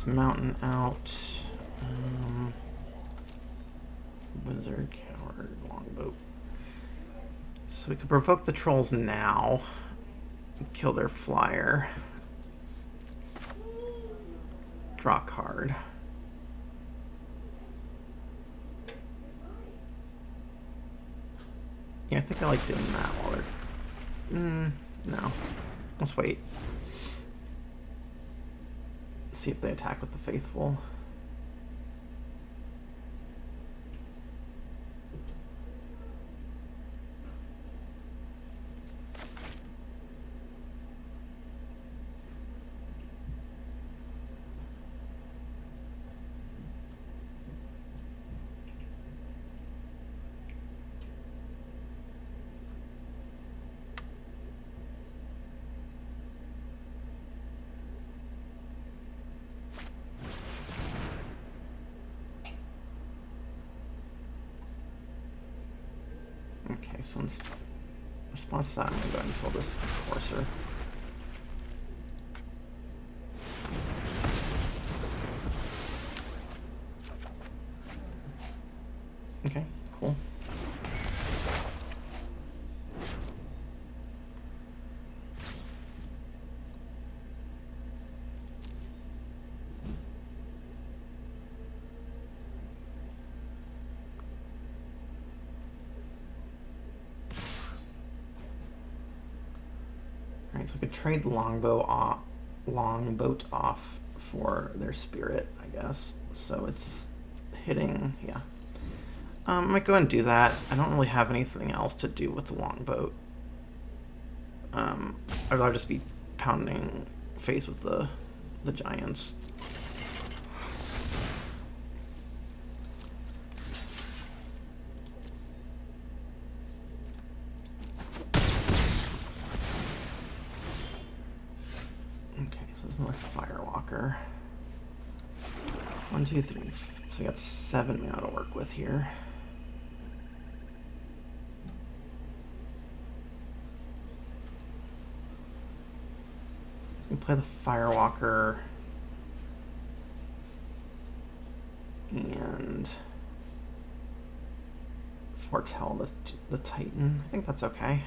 Mountain out. Wizard, Coward, Longboat. So we could provoke the trolls now. Kill their flyer. Draw a card. Yeah, I think I like doing that while they're... no. Let's wait. See if they attack with the Faithful. So in response to that, I'm going to go ahead and kill this Courser. Okay, cool. Alright, so I could trade the longboat off for their spirit, I guess. So it's hitting, yeah. I might go ahead and do that. I don't really have anything else to do with the longboat. I'd rather just be pounding face with the giants. Okay, so there's another firewalker. 1, 2, 3. So we got 7 mana to work with here. So we play the firewalker and foretell the Titan. I think that's okay.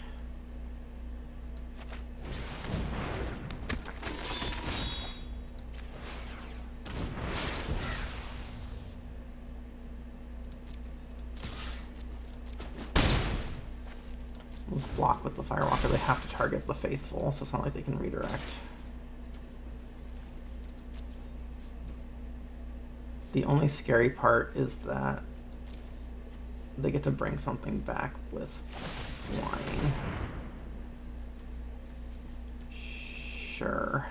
Let's block with the firewalker. They have to target the faithful, so it's not like they can redirect. The only scary part is that they get to bring something back with flying. Sure.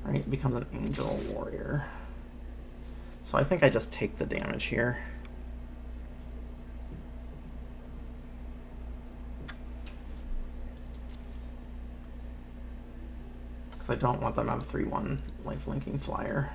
Right, it becomes an angel warrior. So I think I just take the damage here. Because I don't want them to have a 3/1 life-linking flyer.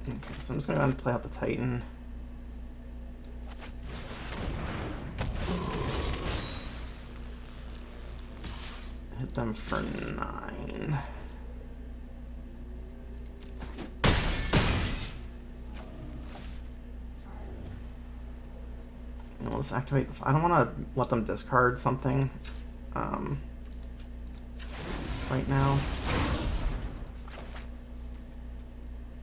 Okay, so I'm just going to go ahead and play out the Titan. Hit them for 9. And let's activate the... I don't want to let them discard something right now.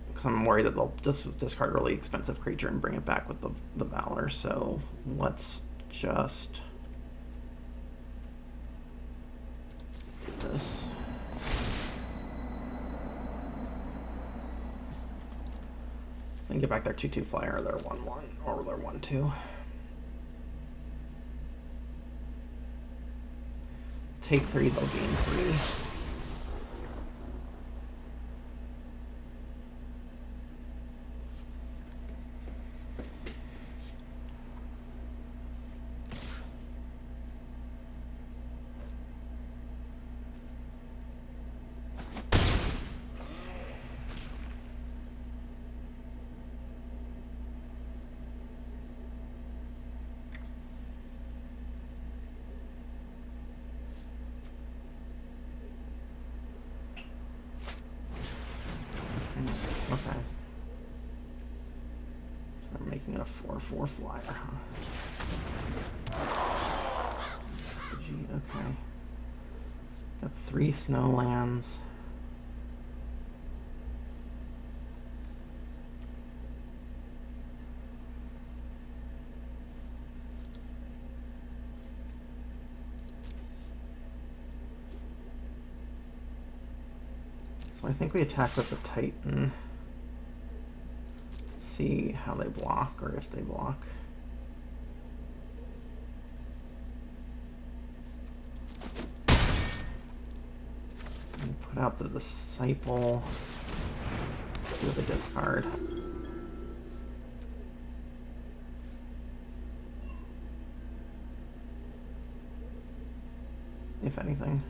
Because I'm worried that they'll just discard a really expensive creature and bring it back with the Valor. So let's just do this. So they can get back their 2/2 flyer or their 1/1 or their 1/2. Take 3, they'll gain 3. Okay. So they're making it a 4/4 flyer, huh? Gee, okay. Got 3 snowlands. So I think we attack with the Titan. See how they block, or if they block. And put out the Disciple. See what they discard. if anything.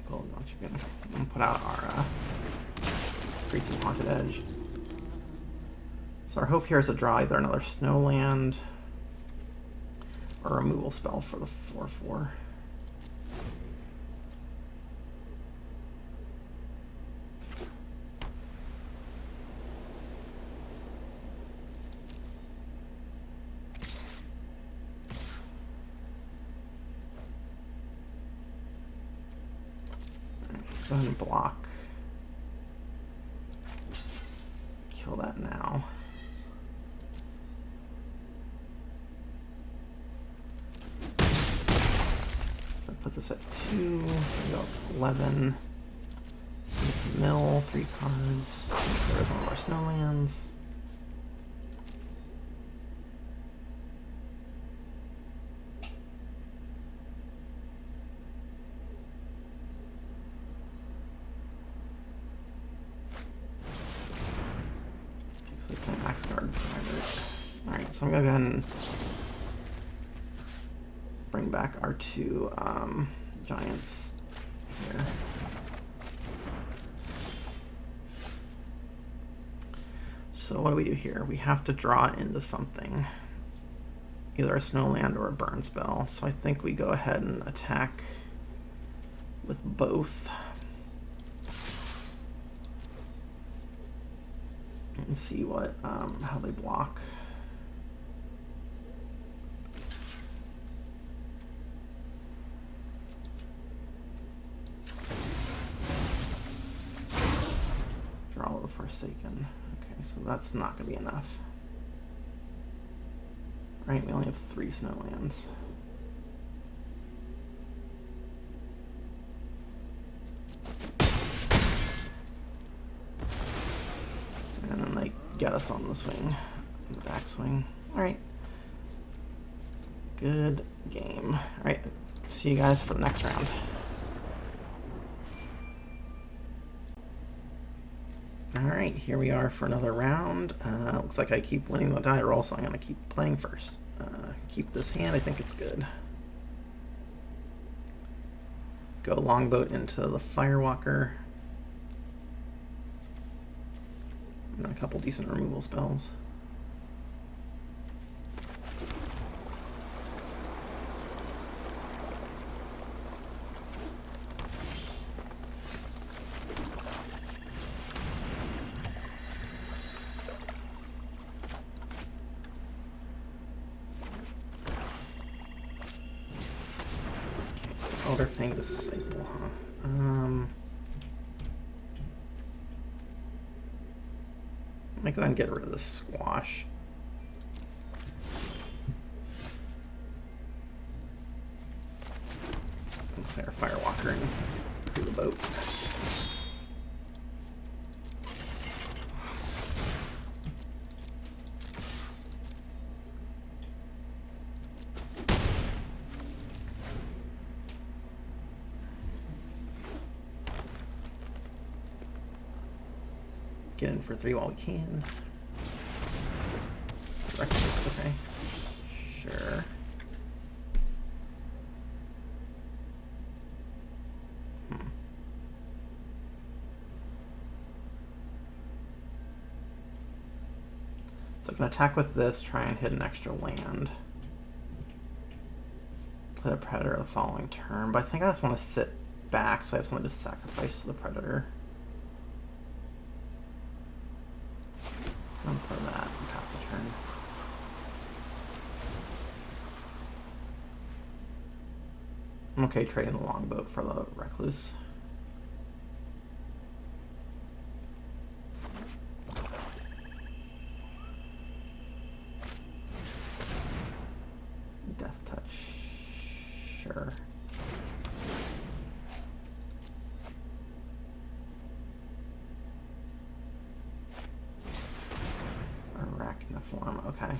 Well, not you gonna put out our Creasing Haunted Edge. So our hope here is to draw either another Snowland or a removal spell for the 4/4. Let's go ahead and block. Kill that now. So it puts us at 2. We go up to 11. Mill 3 cards. There's one of our Snowlands. Alright, so I'm going to go ahead and bring back our 2 giants here. So what do we do here? We have to draw into something. Either a Snowland or a burn spell. So I think we go ahead and attack with both. And see what how they block. Draw the Forsaken. Okay, so that's not going to be enough. Right, we only have 3 Snowlands. And then they get us on the swing, the backswing. Alright. Good game. Alright, see you guys for the next round. Alright, here we are for another round. Looks like I keep winning the die roll, so I'm going to keep playing first. Keep this hand, I think it's good. Go Longboat into the Firewalker. And then a couple decent removal spells. Elder Fang Disciple, huh? I might go ahead and get rid of the Squash. And play our Firewalker and do the boat. Get in for 3 while we can. Breakfast, okay. Sure. So I can attack with this, try and hit an extra land. Play the Predator the following turn, but I think I just want to sit back so I have something to sacrifice to the Predator. I'll play that and pass the turn. I'm okay trading the Longboat for the Recluse. Death Touch, sure. Arachniform, okay.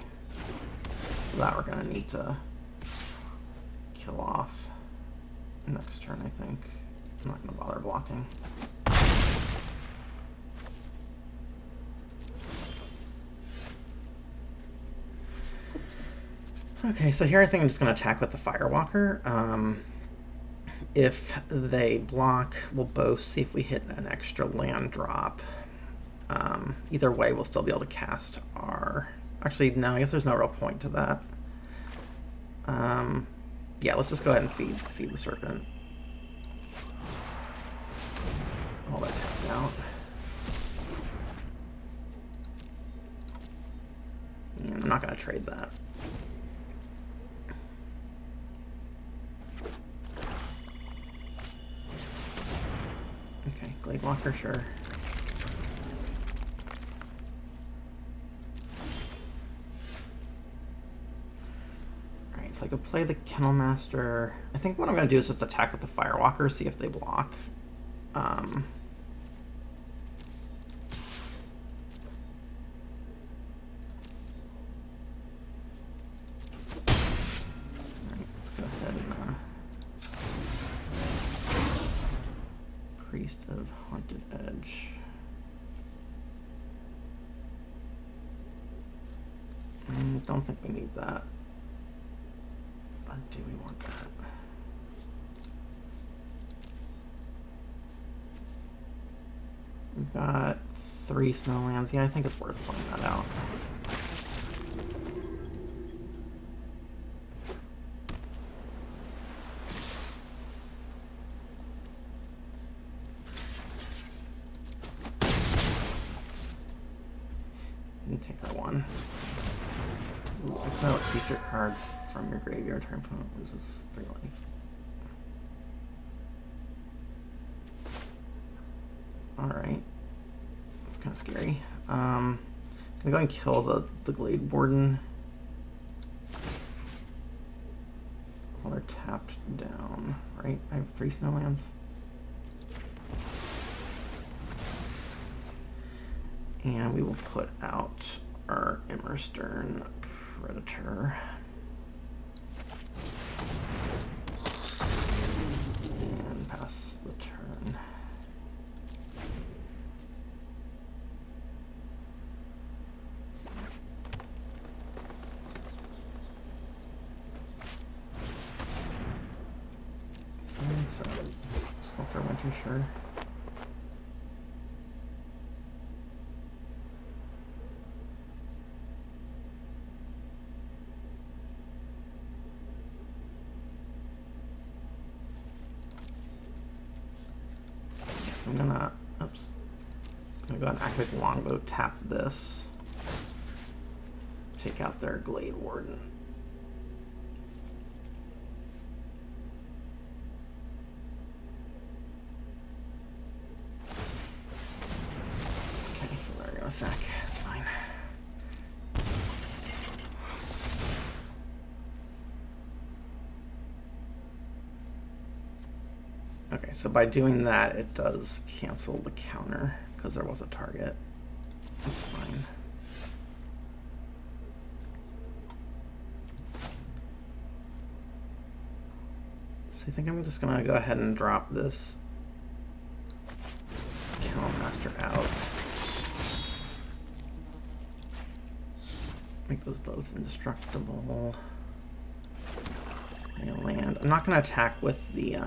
So that we're gonna need to kill off next turn, I think. I'm not gonna bother blocking. Okay, so here I think I'm just going to attack with the Firewalker. If they block, we'll both see if we hit an extra land drop. Either way, we'll still be able to cast our... Actually, no, I guess there's no real point to that. Yeah, let's just go ahead and feed the Serpent. Hold that tapped out. And I'm not going to trade that. Okay, Glade Walker, sure. Alright, so I could play the Kennel Master. I think what I'm going to do is just attack with the Firewalker, see if they block. Alright, let's go ahead and Priest of Haunted Edge. Don't think we need that. Or do we want that? We've got 3 snowlands. Yeah, I think it's worth playing that out. And take our 1. Ooh, exile a creature card from your graveyard. Turn opponent loses 3 life. Alright. That's kind of scary. I'm gonna go and kill the Glade Warden. While they're tapped down, right? I have 3 snowlands. And we will put out our Immerstern Predator. And pass the turn. Okay, so Sculptor Winter, sure. I'm gonna, oops, I'm gonna go ahead and activate the Longbow, tap this, take out their Glade Warden. Okay, so they're gonna sack, that's fine. Okay, so by doing that, it does cancel the counter because there was a target. That's fine. So I think I'm just gonna go ahead and drop this Kennel Master out. Make those both indestructible. And land. I'm not gonna attack with the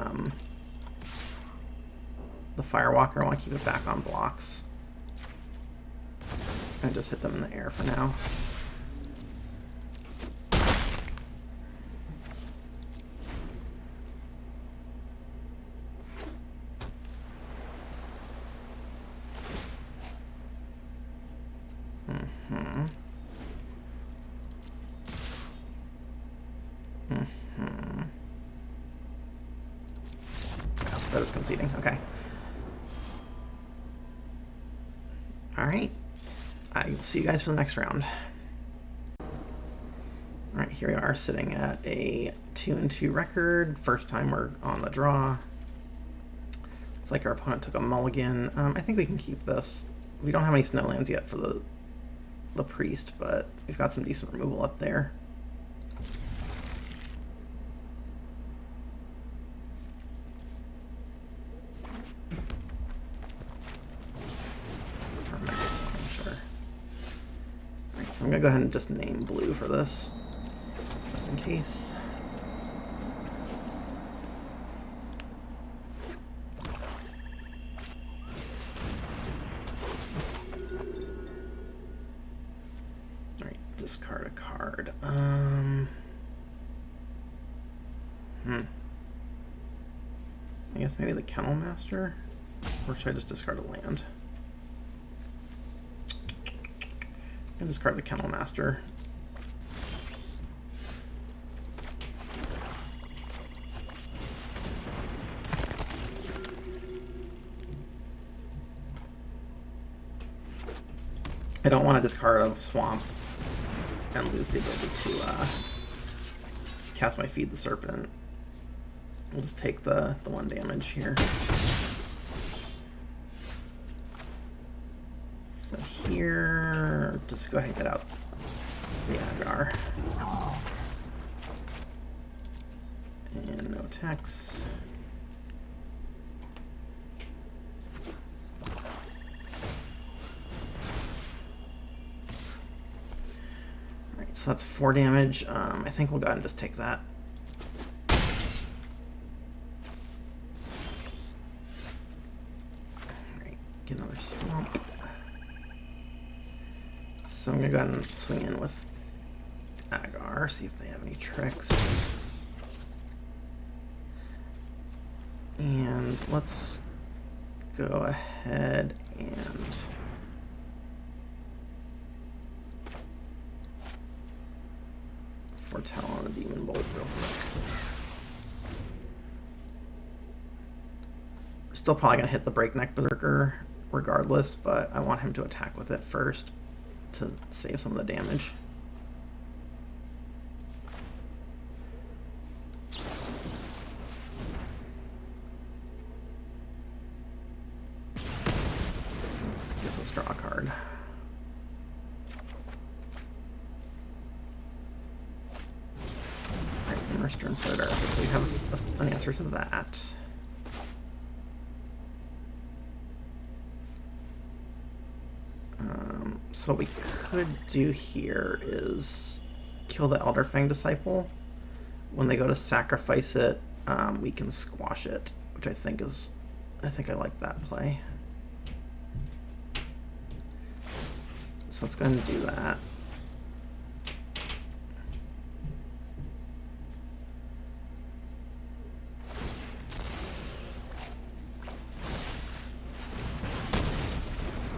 Firewalker. I want to keep it back on blocks. And just hit them in the air for now. That is conceding. Okay. Alright. I will see you guys for the next round. Alright, here we are sitting at a 2-2 record. First time we're on the draw. It's like our opponent took a mulligan. I think we can keep this. We don't have any snowlands yet for the priest, but we've got some decent removal up there. I'm gonna go ahead and just name blue for this, just in case. Alright, discard a card. I guess maybe the Kennel Master? Or should I just discard a land? I discard the Kennel Master. I don't want to discard a swamp and lose the ability to cast my Feed the Serpent. We'll just take the 1 damage here. So here, just go ahead and get out the Agar. And no attacks. Alright, so that's 4 damage. I think we'll go ahead and just take that. Get another swamp. So I'm gonna go ahead and swing in with Agar, see if they have any tricks. And let's go ahead and foretell on the Demon Bolt real quick. Still probably gonna hit the Breakneck Berserker regardless, but I want him to attack with it first to save some of the damage. Guess let's draw a card. Alright, Immersed Flitter. So we have an answer to that. So what we could do here is kill the Elderfang Disciple. When they go to sacrifice it, we can squash it, which I think I like that play. So let's go ahead and do that.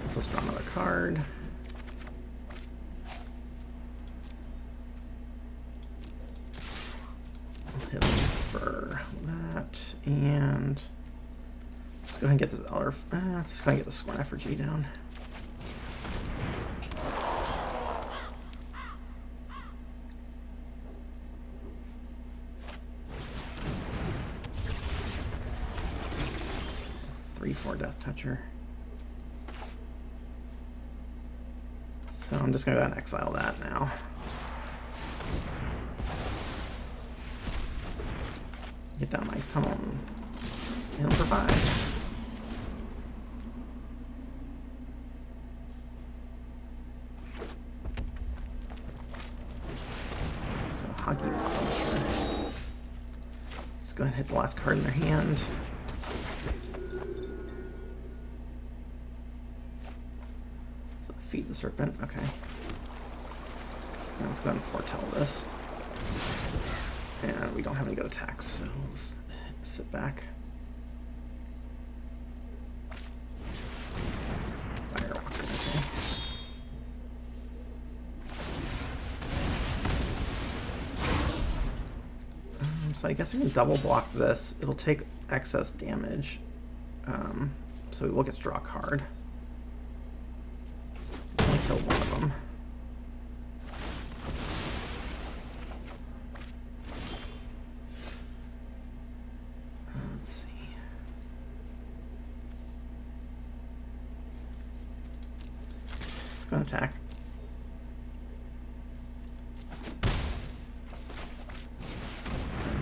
So let's draw another card. Hit him for that, and let's go ahead and get this Elder. Let's just go ahead and get the Scorn Effigy down. Three, 4 Death Toucher. So I'm just gonna go ahead and exile that now. Get down Ice Tunnel and provide. So Hockey Launcher. Let's go ahead and hit the last card in their hand. So Feed the Serpent, okay. Now let's go ahead and foretell this. And we don't have any good attacks, so let's sit back. Firewalker, okay. So I guess we can double block this. It'll take excess damage. So we will get to draw a card. Only kill one of them. Gonna attack.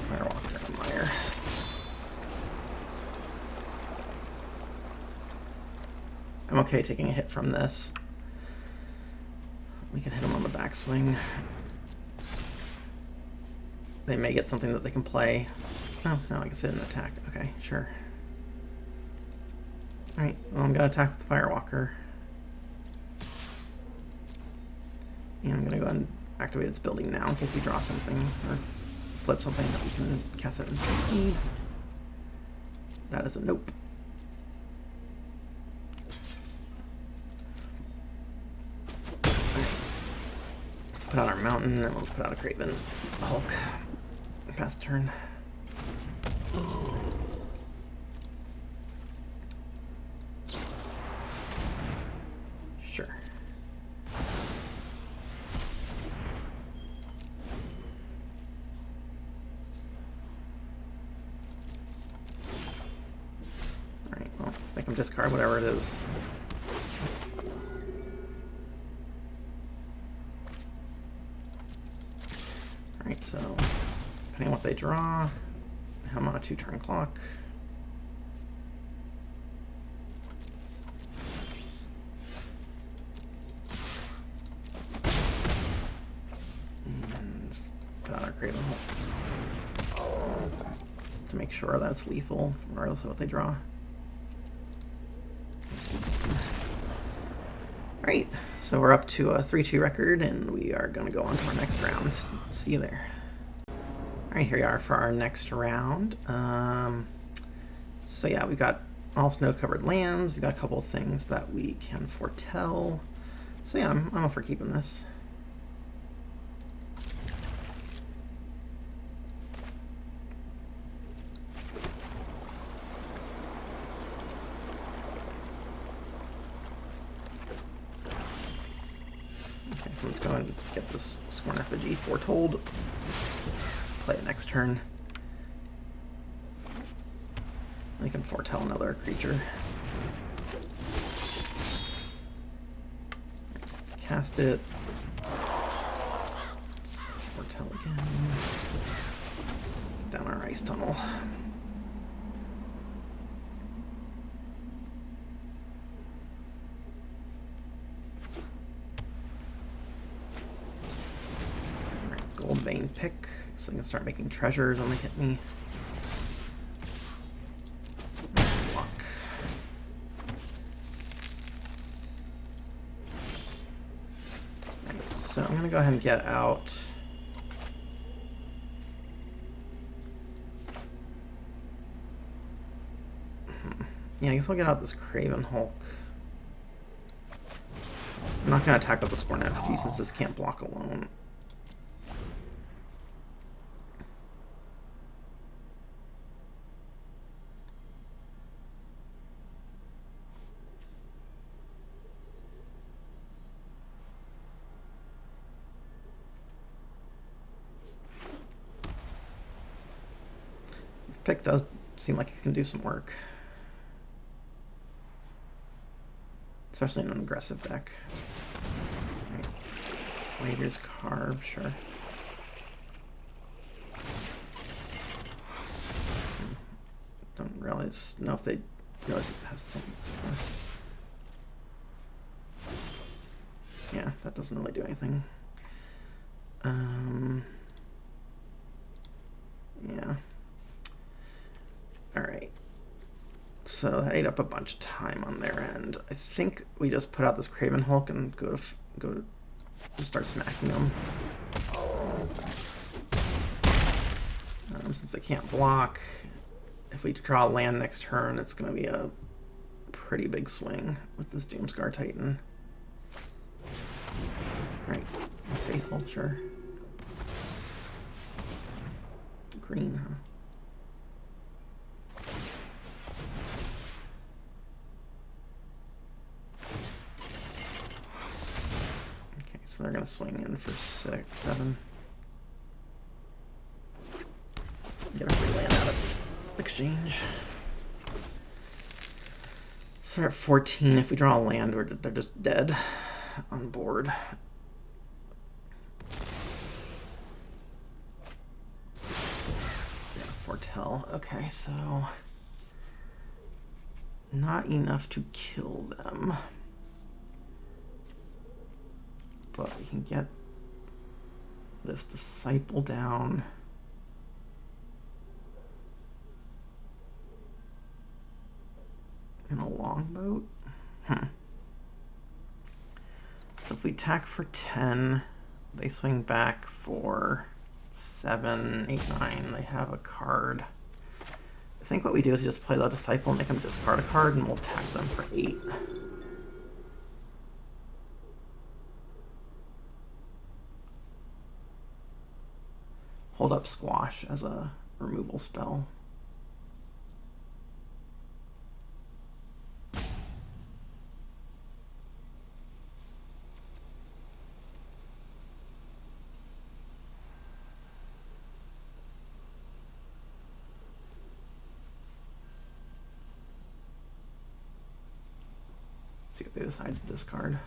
Firewalker on Meyer. I'm okay taking a hit from this. We can hit him on the backswing. they may get something that they can play. Oh, no, I guess they didn't attack. Okay, sure. Alright, well, I'm going to attack with the Firewalker. And I'm going to go ahead and activate its building now in case we draw something or flip something that we can cast it in speed. That is a nope. Let's put out our mountain and let's put out a Craven Hulk. Pass turn. Sure. Alright, well, let's make him discard whatever it is. Alright, so depending on what they draw, I'm on a 2-turn clock. And put out our Craven Hulk. Just to make sure that's lethal, regardless of what they draw. Alright, so we're up to a 3-2 record, and we are going to go on to our next round. See you there. Alright, here we are for our next round. So yeah, we've got all snow-covered lands. We've got a couple of things that we can foretell. So yeah, I'm up for keeping this. Okay, so let's go and get this Scorn Effigy foretold. Play it next turn. We can foretell another creature. Let's cast it. Let's foretell again. Down our ice tunnel. Alright, Gold Vein Pick. So I can start making treasures when they hit me. Block. Right, so I'm going to go ahead and get out. Yeah, I guess I'll get out this Craven Hulk. I'm not going to attack with the Scorn Effigy since this can't block alone. Pick does seem like it can do some work, especially in an aggressive deck. Right. Waiter's Carve, sure. Don't realize, know if they realize it has some success. Yeah, that doesn't really do anything. Yeah. Alright, so that ate up a bunch of time on their end. I think we just put out this Craven Hulk and go to start smacking them. Since they can't block, if we draw a land next turn, it's going to be a pretty big swing with this Doomscar Titan. Right, Faithful, sure. Green, huh? So they're going to swing in for 6, 7. Get a free land out of exchange. So we're at 14. If we draw a land, they're just dead on board. Yeah, foretell. Okay, so not enough to kill them. But we can get this Disciple down. in a longboat. So if we attack for 10, they swing back for 7, 8, 9. They have a card. I think what we do is just play the Disciple and make them discard a card, and we'll attack them for 8. Hold up Squash as a removal spell. See what they decide to discard.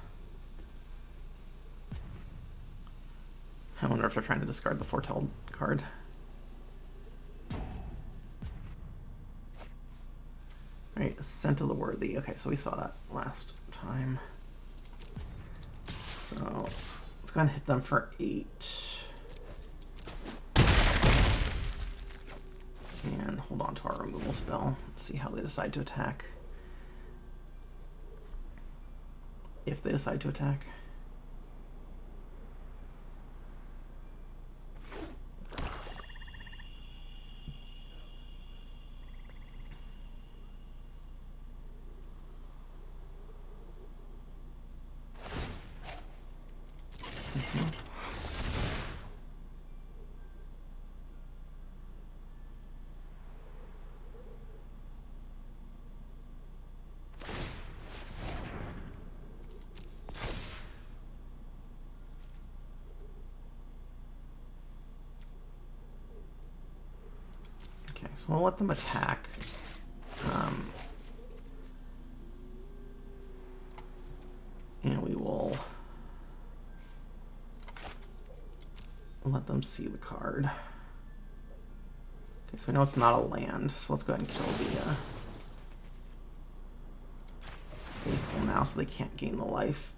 I wonder if they're trying to discard the Foretold card. Right, Ascent of the Worthy. Okay, so we saw that last time. So let's go ahead and hit them for 8. And hold on to our removal spell. Let's see how they decide to attack. If they decide to attack. So we'll let them attack. And we will let them see the card. Okay, so we know it's not a land, so let's go ahead and kill the Faithful now so they can't gain the life.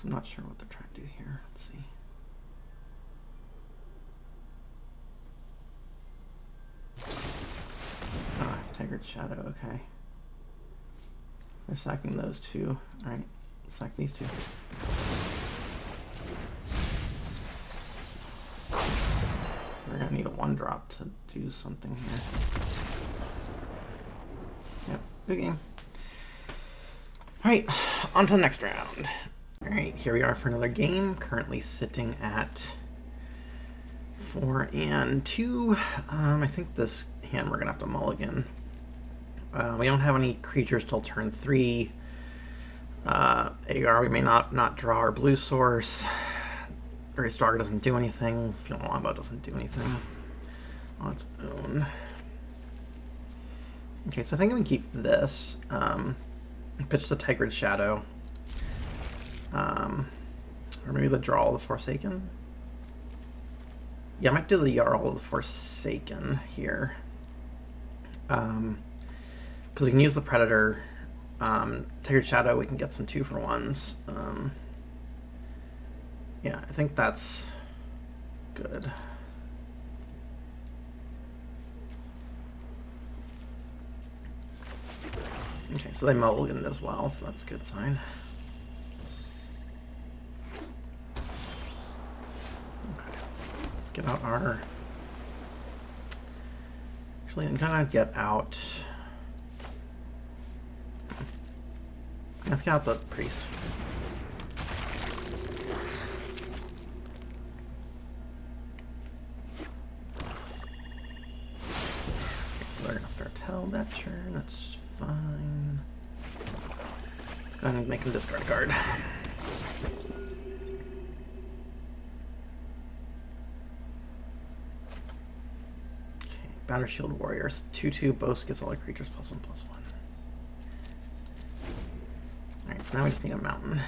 So I'm not sure what they're trying to do here. Let's see. Tiger's Shadow, okay. They're sacking those two. Alright, sack these two. We're gonna need a 1-drop to do something here. Yep, good game. Alright, on to the next round. Alright, here we are for another game. Currently sitting at 4 and 2. I think this hand we're gonna have to mulligan. We don't have any creatures till turn 3. Agar, we may not draw our blue source. Race Dogger doesn't do anything. Funeral Longbow doesn't do anything on its own. Okay, so I think I'm gonna keep this. Pitch the Tigrid Shadow. Or maybe the Draw of the Forsaken. Yeah, I might do the Jarl of the Forsaken here. Because we can use the Predator. Tigrid Shadow, we can get some 2-for-1s. Yeah, I think that's good. Okay, so they mulliganed as well, so that's a good sign. Okay, let's get out our... Actually, I'm gonna get out... Let's get out the Priest. So they're gonna Fairtell that turn, that's fine. Let's go ahead and make him discard card. Okay, Banner Shield Warriors, 2/2, boast gives all the creatures +1/+1. So now we just need a mountain.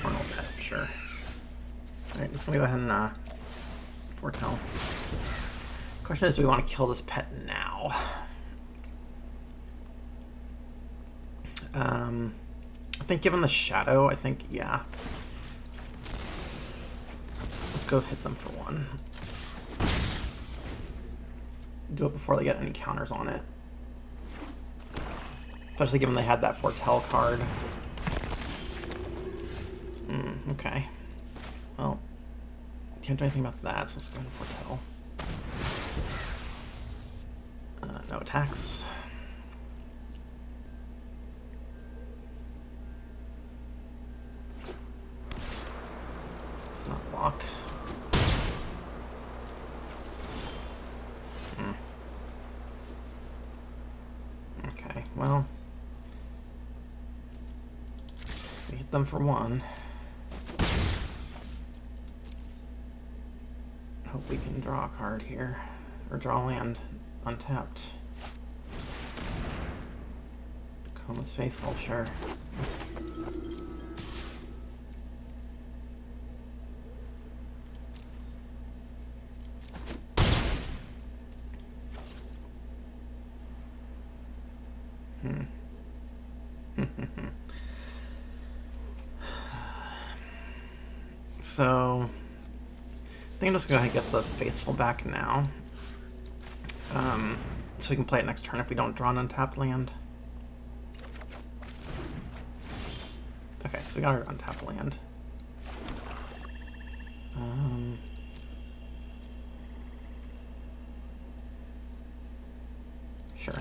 Or an old pet, sure. Alright, just gonna go ahead and foretell. Question is, do we want to kill this pet now? I think given the shadow, I think, yeah. Let's go hit them for one. Do it before they get any counters on it. Especially given they had that foretell card. Okay. Well, can't do anything about that, so let's go ahead and foretell. No attacks. It's not block. Okay, well, we hit them for one. Hope we can draw a card here, or draw land untapped. Coma's Faithful, sure. So, I think I'm just going to get the Faithful back now. So we can play it next turn if we don't draw an untapped land. Okay, so we got our untapped land. Sure.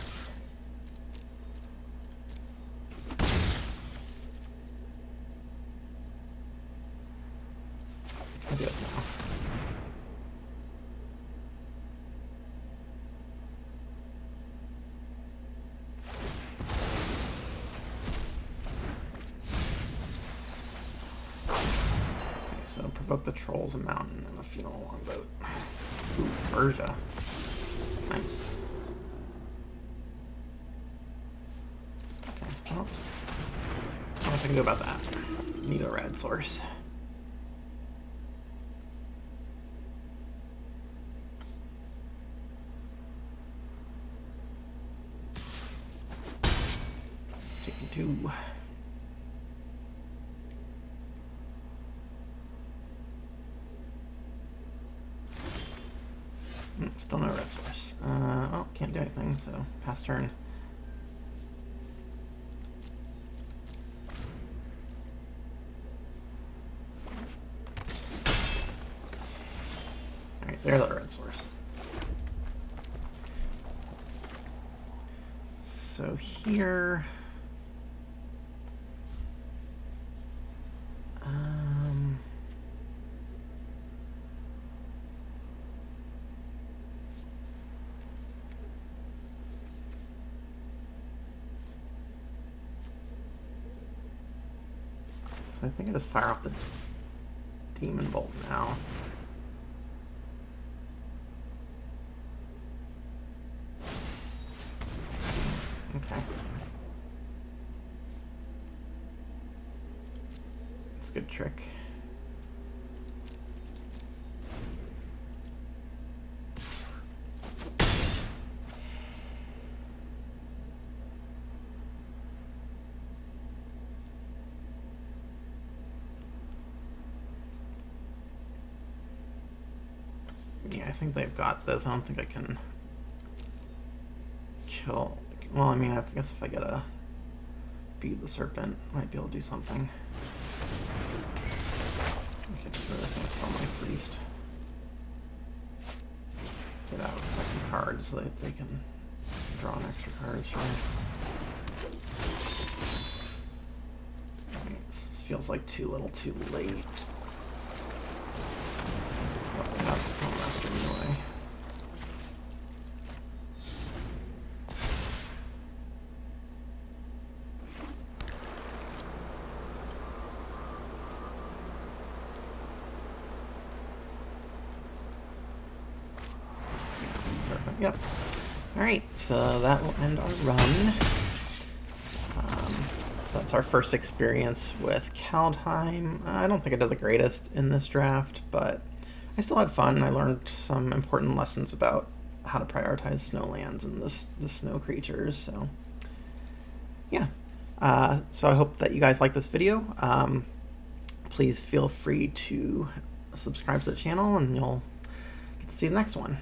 I'll do it now. Okay, so provoke the trolls, a mountain, and a funeral longboat. Ooh, Persia. Nice. Okay, well, I don't know if I can go about that. Need a red source. Taking two. Still no red source. Oh, can't do anything, so pass turn. Alright, there's the red source. So here... So I think I just fire off the Demon Bolt now. Okay. It's a good trick. Yeah, I think they've got this. I don't think I can kill... Well, I mean, I guess if I get a Feed the Serpent, I might be able to do something. Okay, so I'm just going to throw my Priest. Get out a second card so that they can draw an extra card, sure. Okay, this feels like too little too late. Anyway. Yep. Alright, so that will end our run. So that's our first experience with Kaldheim. I don't think I did the greatest in this draft, but I still had fun. I learned some important lessons about how to prioritize snowlands and the snow creatures. So yeah, so I hope that you guys like this video. Please feel free to subscribe to the channel, and you'll get to see the next one.